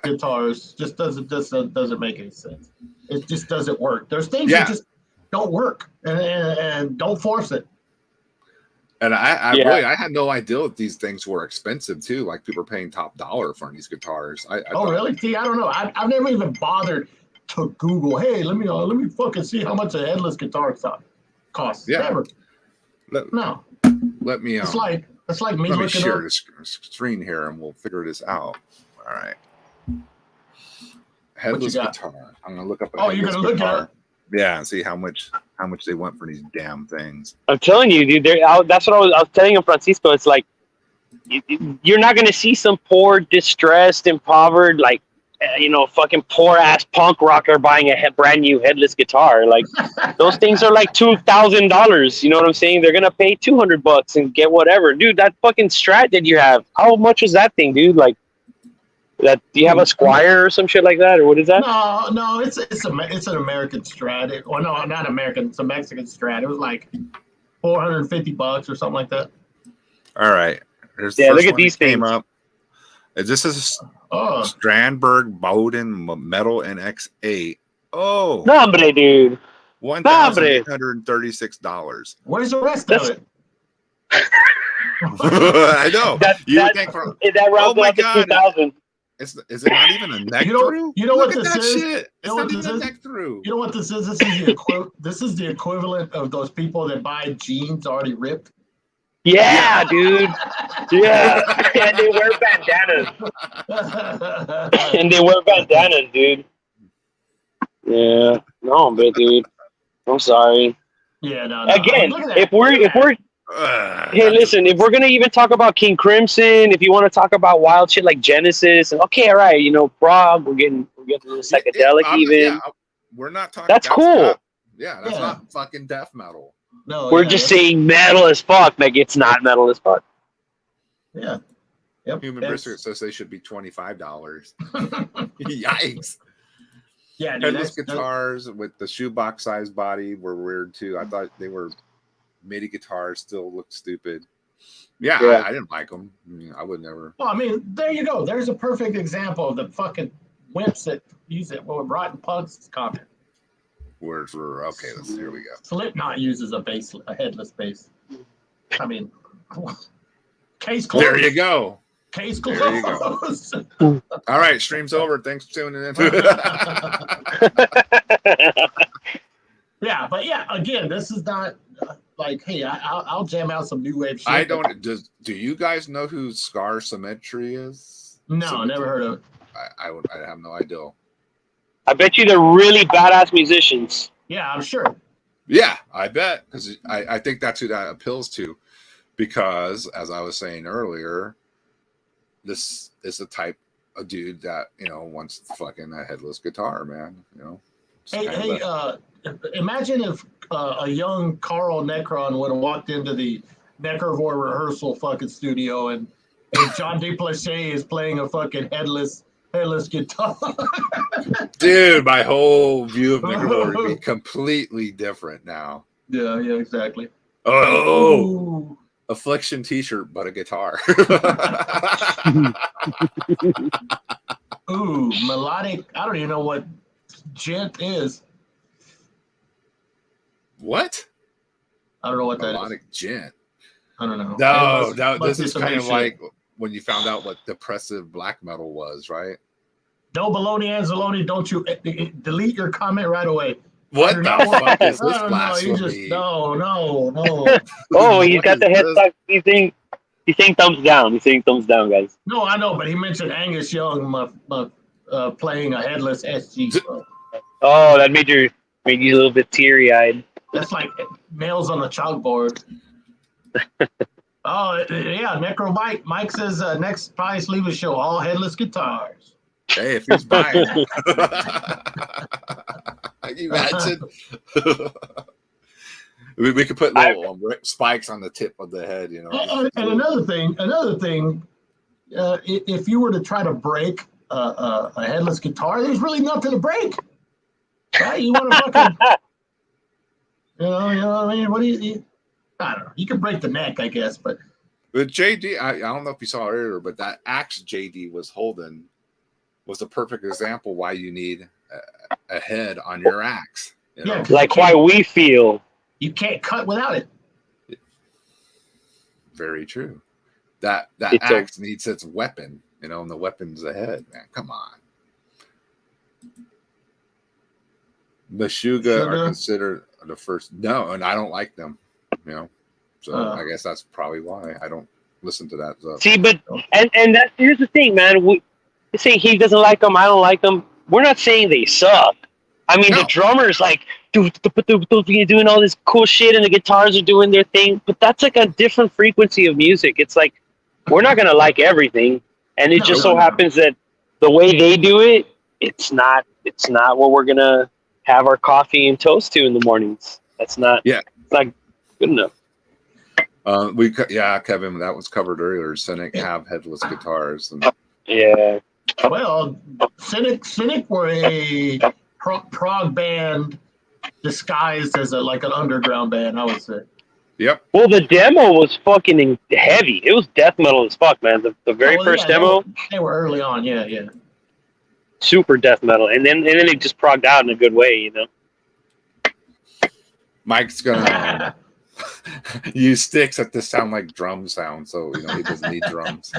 guitars. Just doesn't make any sense. It just doesn't work. There's things that just don't work, and don't force it. And I had no idea that these things were expensive too. Like people are paying top dollar for these guitars. Really? See, I don't know. I've never even bothered to Google. Hey, let me fucking see how much a headless guitar costs. Yeah. Never. No. Let me. It's like me let me looking share up. the screen here, and we'll figure this out. All right. Headless guitar. I'm gonna look up. You're gonna look at it. Yeah, and see how much they want for these damn things. I'm telling you, dude. That's what I was telling him, Francisco. It's like you're not gonna see some poor, distressed, impoverished, fucking poor ass punk rocker buying a brand new headless guitar. Like those things are like $2,000. You know what I'm saying? They're gonna pay $200 and get whatever, dude. That fucking Strat that you have, how much is that thing, dude? Like that? Do you have a Squire or some shit like that, or what is that? No, it's an American Strat. Well, no, not American. It's a Mexican Strat. It was like $450 or something like that. All right. There's look at these things. Up. This is Strandberg Bowden Metal NX8. Oh, no, hombre, dude. $1,836. Where's the rest of it? I know. You would think from, that rounds my up to God. 2,000. is it not even a neck You know- through? you know Look what at this that is? shit. You know It's what not even this a is? neck through. You know what this is? This is the equivalent of those people that buy jeans already ripped. Yeah, dude. Yeah. And they wear bandanas. Dude. Yeah. No, but dude. I'm sorry. Yeah, no. Again, Look at that. if we're hey, listen, if we're gonna even talk about King Crimson, if you want to talk about wild shit like Genesis, and okay, all right, prog, we're getting a little psychedelic even. We're not talking. That's cool. That's not fucking death metal. No, We're just saying metal as fuck. Like it's not metal as fuck. Yeah. Yep. Human Brisket says they should be $25. Yikes. Yeah, dude, Headless guitars with the shoebox sized body were weird too. I thought they were MIDI guitars, still looked stupid. Yeah. I didn't like them. I would never. Well, I mean, there you go. There's a perfect example of the fucking wimps that use it. Well, Rotten Pugs comment. Words were okay. Here we go. Slipknot uses a headless bass. I mean, case closed. There you go. Case closed. There you go. All right, stream's over. Thanks for tuning in. Yeah, but again, this is not like, hey, I'll jam out some new wave shit. I don't. Do you guys know who Scar Symmetry is? No, never heard of it. I have no idea. I bet you they're really badass musicians. Yeah, I'm sure. Yeah, I bet, because I think that's who that appeals to, because as I was saying earlier, this is the type of dude that wants fucking a headless guitar, man. Hey, imagine if a young Carl Necron would have walked into the Necrovore rehearsal fucking studio and John DePlace is playing a fucking headless guitar. Dude, my whole view of Necrovore would be completely different now. Yeah, exactly. Oh, Affliction t-shirt, but a guitar. Ooh, melodic. I don't even know what gent is. What? I don't know what melodic that is. gent. I don't know. No, this is kind of like when you found out what depressive black metal was, right? No baloney Anzalone, don't you delete your comment right away. What the fuck is this blasphemy? No. Oh, he's got the head stuck. He's saying thumbs down. He's saying thumbs down, guys. No, I know, but he mentioned Angus Young playing a headless SG. Oh, that made you a little bit teary-eyed. That's like nails on a chalkboard. Oh, yeah, Necro Mike says next price leave a show, all headless guitars. Hey, if he's buying. Can you imagine? we could put little spikes on the tip of the head, And another thing, if you were to try to break a headless guitar, there's really nothing to break. Right? You want to fucking, you know what I mean? What do you? I don't know. You can break the neck, I guess, but. But JD, I don't know if you saw it earlier, but that axe JD was holding was a perfect example why you need a head on your axe. Yeah, like why we feel you can't cut without it. Very true. That axe needs its weapon, and the weapon's the head, man. Come on. Meshuggah are considered the first. No, and I don't like them. So I guess that's probably why I don't listen to that stuff. See, but and that here's the thing, man. We say he doesn't like them. I don't like them. We're not saying they suck. I mean, the drummer's like, dude, doing all this cool shit, and the guitars are doing their thing. But that's like a different frequency of music. It's like we're not gonna like everything, and it just so happens that the way they do it, it's not what we're gonna have our coffee and toast to in the mornings. That's not. Yeah, it's not good enough. Kevin, that was covered earlier. Cynic have headless guitars. Yeah. Well, Cynic were a prog band disguised as an underground band, I would say. Yep. Well, the demo was fucking heavy. It was death metal as fuck, man. The very first demo. They were early on, yeah. Super death metal, and then they just progged out in a good way, Mike's gonna use sticks that just sound like drum sound, so he doesn't need drums.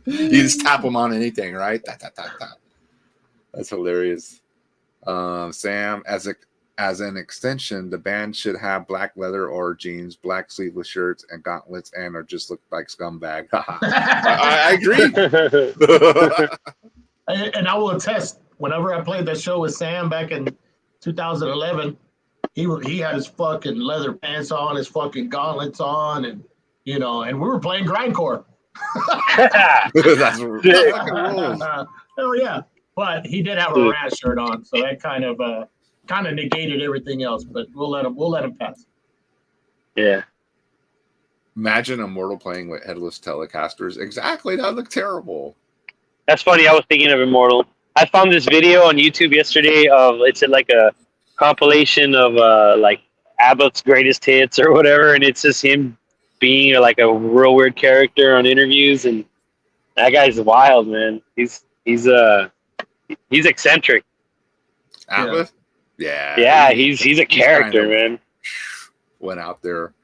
You just tap them on anything, right? Tap, tap, tap, tap. That's hilarious. Sam, as an extension, the band should have black leather or jeans, black sleeveless shirts, and gauntlets, and or just look like scumbag. I agree. And I will attest. Whenever I played that show with Sam back in 2011, he had his fucking leather pants on, his fucking gauntlets on, and and we were playing grindcore. That's fucking rules. Oh yeah, but he did have a rat shirt on, so that kind of negated everything else. But we'll let him pass. Yeah. Imagine Immortal playing with headless Telecasters. Exactly, that would look terrible. That's funny. I was thinking of Immortal. I found this video on YouTube yesterday of it's like a compilation of like Abbott's greatest hits or whatever, and it's just him being like a real weird character on interviews, and that guy's wild, man. He's eccentric. Abbott? Yeah. Yeah, he's a character, kind of man. Went out there.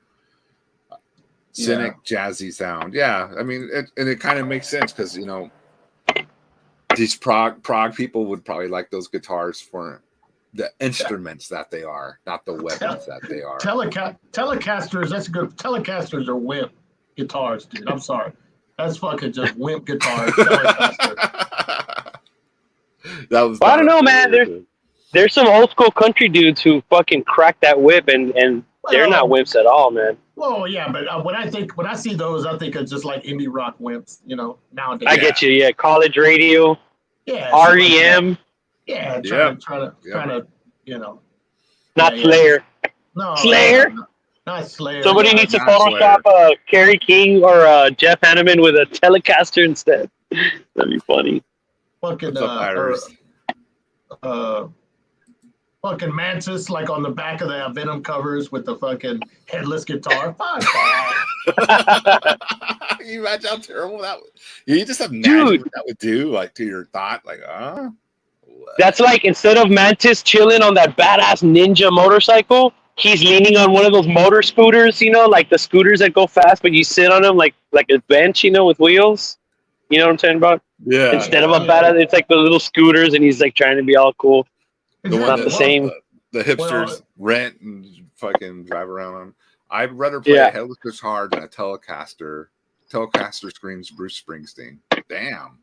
Cynic, jazzy sound. Yeah, I mean, it kind of makes sense because these prog people would probably like those guitars for the instruments that they are, not the weapons that they are. Telecasters, that's good. Telecasters are wimp guitars, dude. I'm sorry. That's fucking just wimp guitars. That was. Well, I don't know, man. There's some old school country dudes who fucking crack that whip, and they're not wimps at all, man. Well, yeah, but when I see those, I think of just like indie rock wimps, nowadays. I get you. Yeah, college radio. Yeah. REM. Like yeah, trying to, Not Slayer. No. Slayer. No, not Slayer. Somebody needs to Photoshop Kerry King or Jeff Hanneman with a Telecaster instead. That'd be funny. Fucking fucking Mantis, like on the back of the Venom covers with the fucking headless guitar. Fuck. Can you imagine how terrible that would? You just imagine what that would do, like to your thought, like, That's like instead of Mantis chilling on that badass ninja motorcycle, he's leaning on one of those motor scooters, like the scooters that go fast, but you sit on them like a bench, with wheels. You know what I'm talking about? Yeah. Instead of a badass, it's like the little scooters, and he's like trying to be all cool. The one not the same. The hipsters rent and fucking drive around on. I'd rather play a headless guitar than a Telecaster. Telecaster screams Bruce Springsteen. Damn.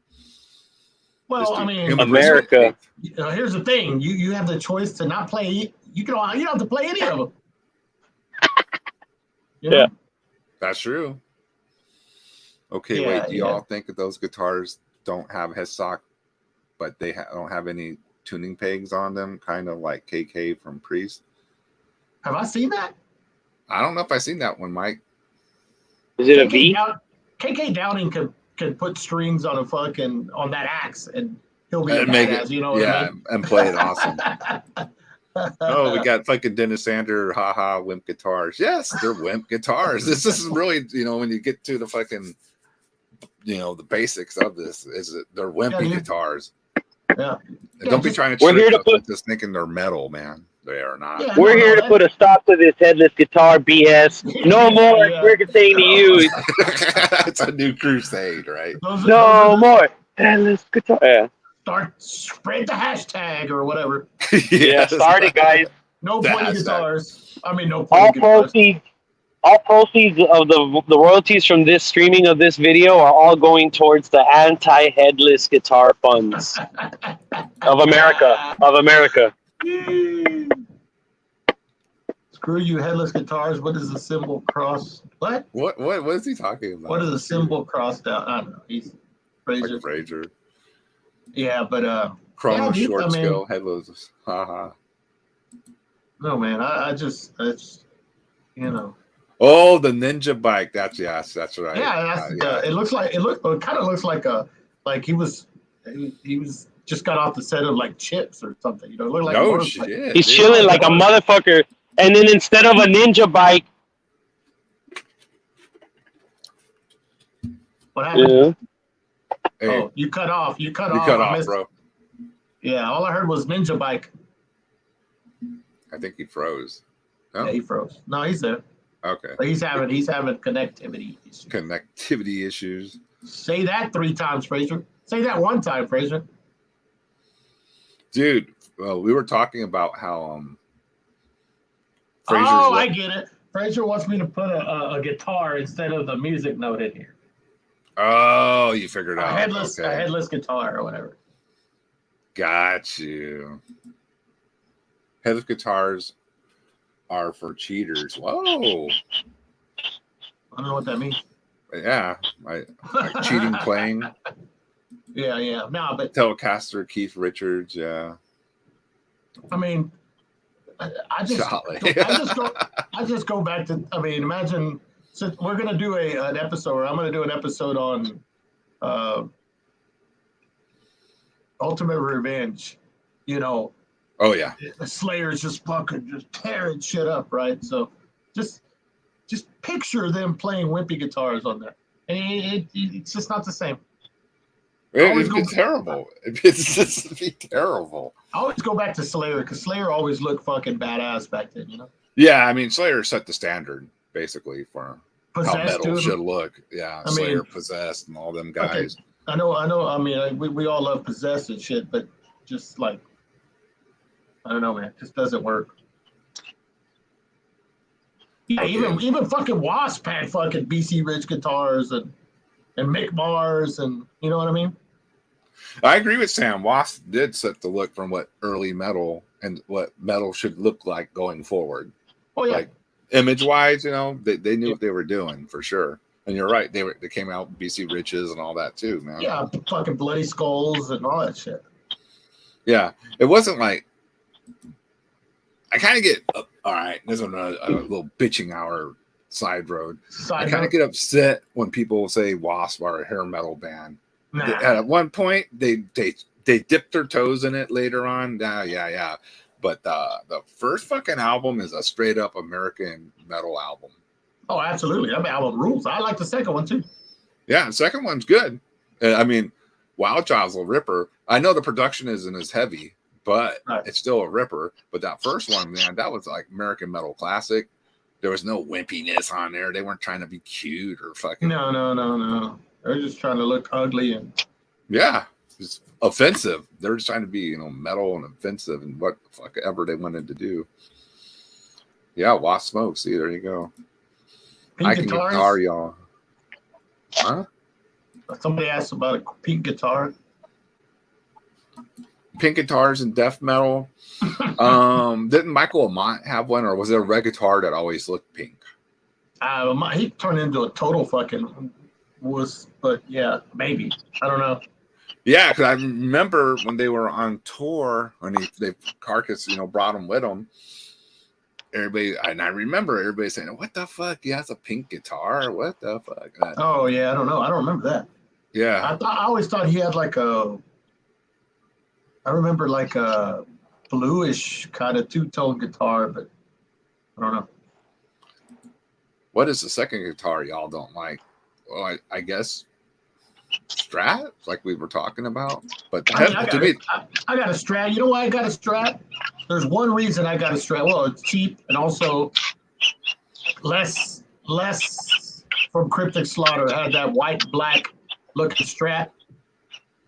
Well, I mean, America. Here's the thing: you have the choice to not play. You don't have to play any of them. Yeah, that's true. Okay, wait. Do y'all think that those guitars don't have headstock, but they don't have any tuning pegs on them, kind of like KK from Priest? Have I seen that? I don't know if I've seen that one, Mike. Is it a V? KK Downing could put strings on on that axe, and he'll be a badass, what I mean? And play it awesome. Oh, we got fucking Dennis Sander, haha, wimp guitars. Yes, they're wimp guitars. This is really, when you get to the fucking, the basics of this, is that they're wimpy guitars. Yeah. And don't be trying to trick us just thinking they're metal, man. They are not. Yeah, we're here to put a stop to this headless guitar BS. No more. We're saying to you. It's a new crusade, right? No more headless guitar. Yeah. Spread the hashtag or whatever. Start it, guys. No pointy guitars. I mean, no pointy guitars. All proceeds of the royalties from this streaming of this video are all going towards the anti-headless guitar funds of America. Screw you, headless guitars. What is the symbol cross? What is he talking about? What is the symbol crossed out? I don't know. He's Fraser. Like Fraser. Yeah, but Chrono short skill, headless. Haha. No, man. I just Oh, the ninja bike. That's right. Yeah, it kind of looks like he was just got off the set of like Chips or something. It looked like shit. He's chilling like a motherfucker, and then instead of a ninja bike, what happened? Yeah. Hey, oh, you cut off. You cut off, bro. Yeah, all I heard was ninja bike. I think he froze. No? Yeah, he froze. No, he's there. Okay. But he's having connectivity issues. Connectivity issues. Say that 3 times, Fraser. Say that 1 time, Fraser. Dude, well, we were talking about how I get it. Fraser wants me to put a guitar instead of the music note in here. Oh, you figured A out. headless guitar or whatever. Got you. Headless guitars are for cheaters. Whoa. I don't know what that means. Yeah. Like cheating playing. Yeah. No, but Telecaster Keith Richards. Yeah. I mean, I just go back to. I mean, imagine. So we're gonna do an episode. Or I'm gonna do an episode on Ultimate Revenge. You know. Oh yeah. Slayer's just tearing shit up, right? So, just picture them playing wimpy guitars on there, and it's just not the same. It'd be terrible. It's just be terrible. I always go back to Slayer because Slayer always looked fucking badass back then, you know. Yeah, I mean Slayer set the standard basically for Possessed how metal too. should look. Yeah, I Slayer, mean, Possessed, and all them guys. Okay. I know. I mean, we all love Possessed and shit, but just like, I don't know, man. It just doesn't work. Yeah, Okay. even fucking Wasp had fucking BC Rich guitars and Mick Mars and you know what I mean. I agree with Sam. Wasp did set the look from what early metal and what metal should look like going forward. Oh yeah. Like image wise, you know, they knew what they were doing for sure. And you're right, they came out with BC Riches and all that too, man. Yeah, fucking Bloody Skulls and all that shit. Yeah, it wasn't like I kind of get all right. This is a little bitching hour side road. I kind of get upset when people say Wasp are a hair metal band. Nah. At one point, they dipped their toes in it. Later on, yeah. But the first fucking album is a straight up American metal album. Oh, absolutely. That album rules. I like the second one too. Yeah, the second one's good. I mean, Wild Child's a ripper. I know the production isn't as heavy, but it's still a ripper. But that first one, man, that was like American metal classic. There was no wimpiness on there. They weren't trying to be cute or fucking. No. They're just trying to look ugly and. Yeah, it's offensive. They're just trying to be, metal and offensive and what the fuck ever they wanted to do. Yeah, Wasp Smoke. See, there you go. Pink I can guitars? guitar y'all. Huh? Somebody asked about a pink guitar. Pink guitars and death metal. Didn't Michael Amott have one, or was it a red guitar that always looked pink? He turned into a total fucking wuss, but yeah, maybe. I don't know. Yeah, because I remember when they were on tour, when they Carcass, brought them with them. Everybody, and I remember everybody saying, "What the fuck? He has a pink guitar? What the fuck?" Oh yeah, I don't know. I don't remember that. Yeah, I always thought he had like a. I remember like a bluish kind of two-tone guitar, but I don't know. What is the second guitar y'all don't like? Well, I guess Strat, like we were talking about. But I got a Strat. You know why I got a Strat? There's one reason I got a Strat. Well, it's cheap and also less from Cryptic Slaughter. Had that white black looking Strat.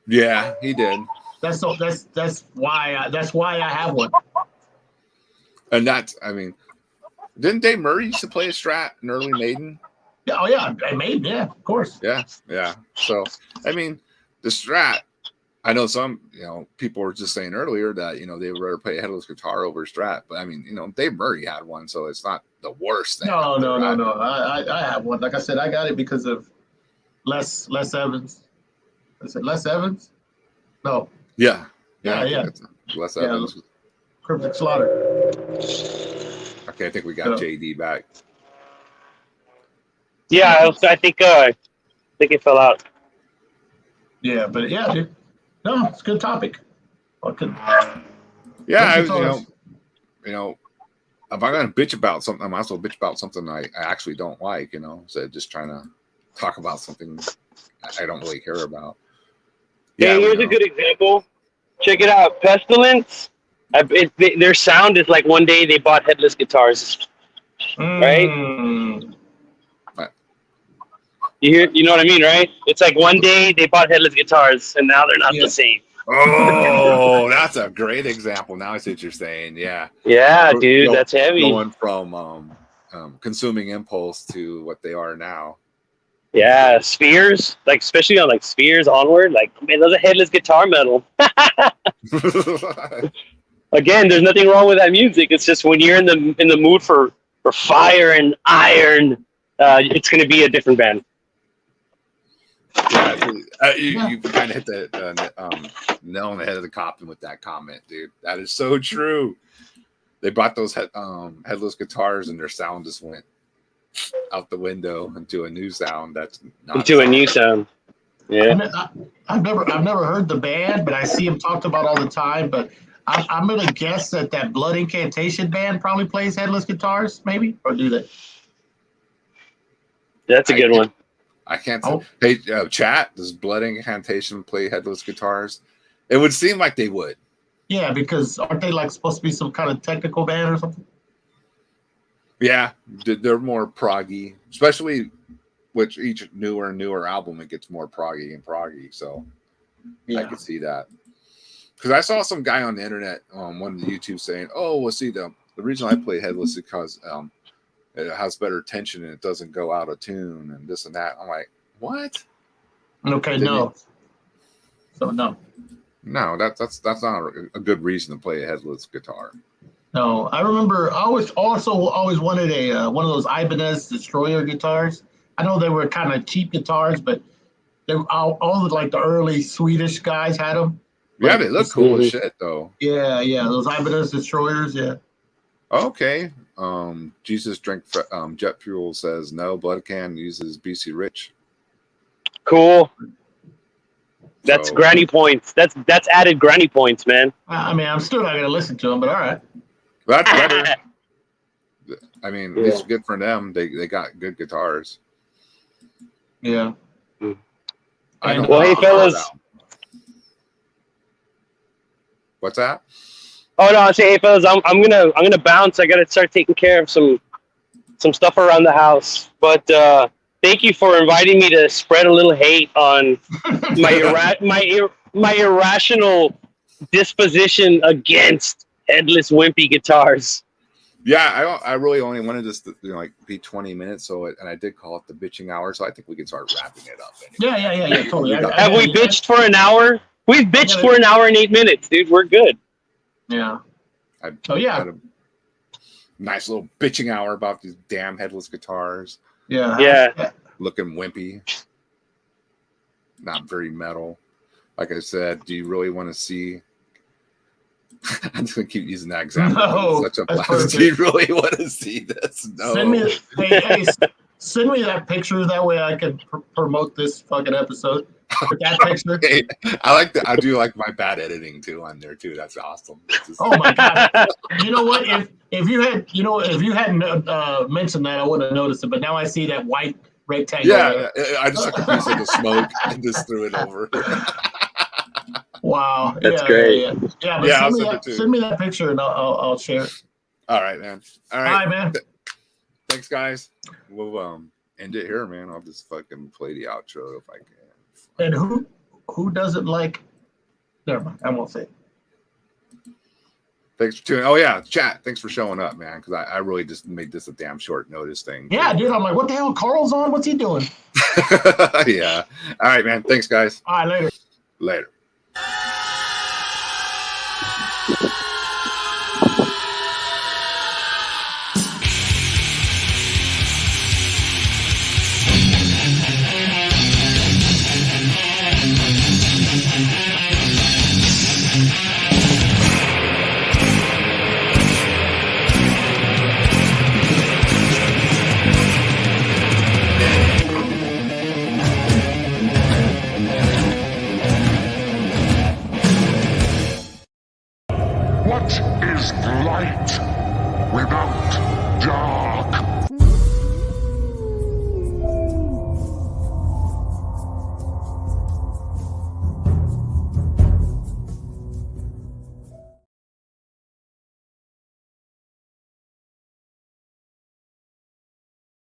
Yeah, he did. That's why I have one. And didn't Dave Murray used to play a Strat in early Maiden? Yeah, oh yeah, Maiden, yeah, of course. Yeah. So the Strat. I know some, people were just saying earlier that, they would rather play a headless guitar over a Strat. But Dave Murray had one, so it's not the worst thing. No. I have one. Like I said, I got it because of Les Evans. Is it Les Evans? No. Yeah. Les Evans. Cryptic Slaughter. Okay, I think we got JD back. Yeah, I think it fell out. Yeah, but yeah, dude. No, it's a good topic. Fucking. Yeah, if I'm gonna bitch about something, I might as well bitch about something I actually don't like, instead of just trying to talk about something I don't really care about. Yeah, here's a good example. Check it out. Pestilence Their sound is like one day they bought Headless Guitars, right? Mm. You know what I mean, right? It's like one day they bought Headless Guitars, and now they're not Yeah. the same. Oh, that's a great example. Now I see what you're saying. Yeah. Yeah, dude, that's heavy. Going from consuming impulse to what they are now. Yeah, Spheres, like especially on like Spheres onward, like man, those are Headless Guitar metal. Again, there's nothing wrong with that music. It's just when you're in the mood for fire and iron, it's going to be a different band. Yeah, you kind of hit the nail on the head of the coffin with that comment, dude. That is so true. They bought those Headless Guitars, and their sound just went out the window into a new sound. That's not into a new sound. Yeah, I've never heard the band, but I see them talked about all the time. But I'm gonna guess that Blood Incantation band probably plays Headless Guitars, maybe, or do they? that's a good one. I can't say. Hey, chat, does Blood Incantation play Headless Guitars? It would seem like they would. Yeah, because aren't they like supposed to be some kind of technical band or something? Yeah, they're more proggy, especially with each newer and newer album. It gets more proggy and proggy, so I could see that. Because I saw some guy on the internet on one of the YouTube saying, "Oh, well, see, the reason I play Headless is because it has better tension and it doesn't go out of tune and this and that." I'm like, what? Okay, no. So no. No, that's not a good reason to play a Headless guitar. No, I remember. I always wanted a one of those Ibanez Destroyer guitars. I know they were kind of cheap guitars, but they were all like the early Swedish guys had them. Yeah, they look cool as shit, though. Yeah, those Ibanez Destroyers. Yeah. Okay. Jesus drank jet fuel says no. Blood Can uses BC Rich. Cool. That's granny points. That's added granny points, man. I mean, I'm still not gonna listen to them, but all right. That's better. I mean, it's good for them. They got good guitars. Yeah. Well, hey fellas. What's that? Oh no, I say, hey fellas, I'm gonna bounce. I gotta start taking care of some stuff around the house. But thank you for inviting me to spread a little hate on my irrational disposition against Headless wimpy guitars. Yeah, I really only wanted this to be 20 minutes, and I did call it the bitching hour, so I think we can start wrapping it up. Anyway. Yeah, totally. Have we bitched for an hour? We've bitched for an hour and 8 minutes, dude. We're good. Yeah. Had a nice little bitching hour about these damn Headless guitars. Yeah. Looking wimpy. Not very metal. Like I said, do you really want to see? I'm just gonna keep using that example. No, such a blast. Do you really want to see this? No. Send me that picture. That way I can promote this fucking episode. With that picture. Okay. I do like my bad editing too on there too. That's awesome. Oh my god! You know what? If you hadn't mentioned that, I wouldn't have noticed it. But now I see that white rectangle. Yeah, I just took a piece of the smoke and just threw it over. Wow, that's great. Send me that picture and I'll share it. All right, man. All right, man. Thanks, guys. We'll end it here, man. I'll just fucking play the outro if I can. And who doesn't like? Never mind. I won't say it. Thanks for tuning. Oh yeah, chat. Thanks for showing up, man. Because I really just made this a damn short notice thing. Yeah, dude. I'm like, what the hell? Carl's on. What's he doing? Yeah. All right, man. Thanks, guys. All right, later. Later.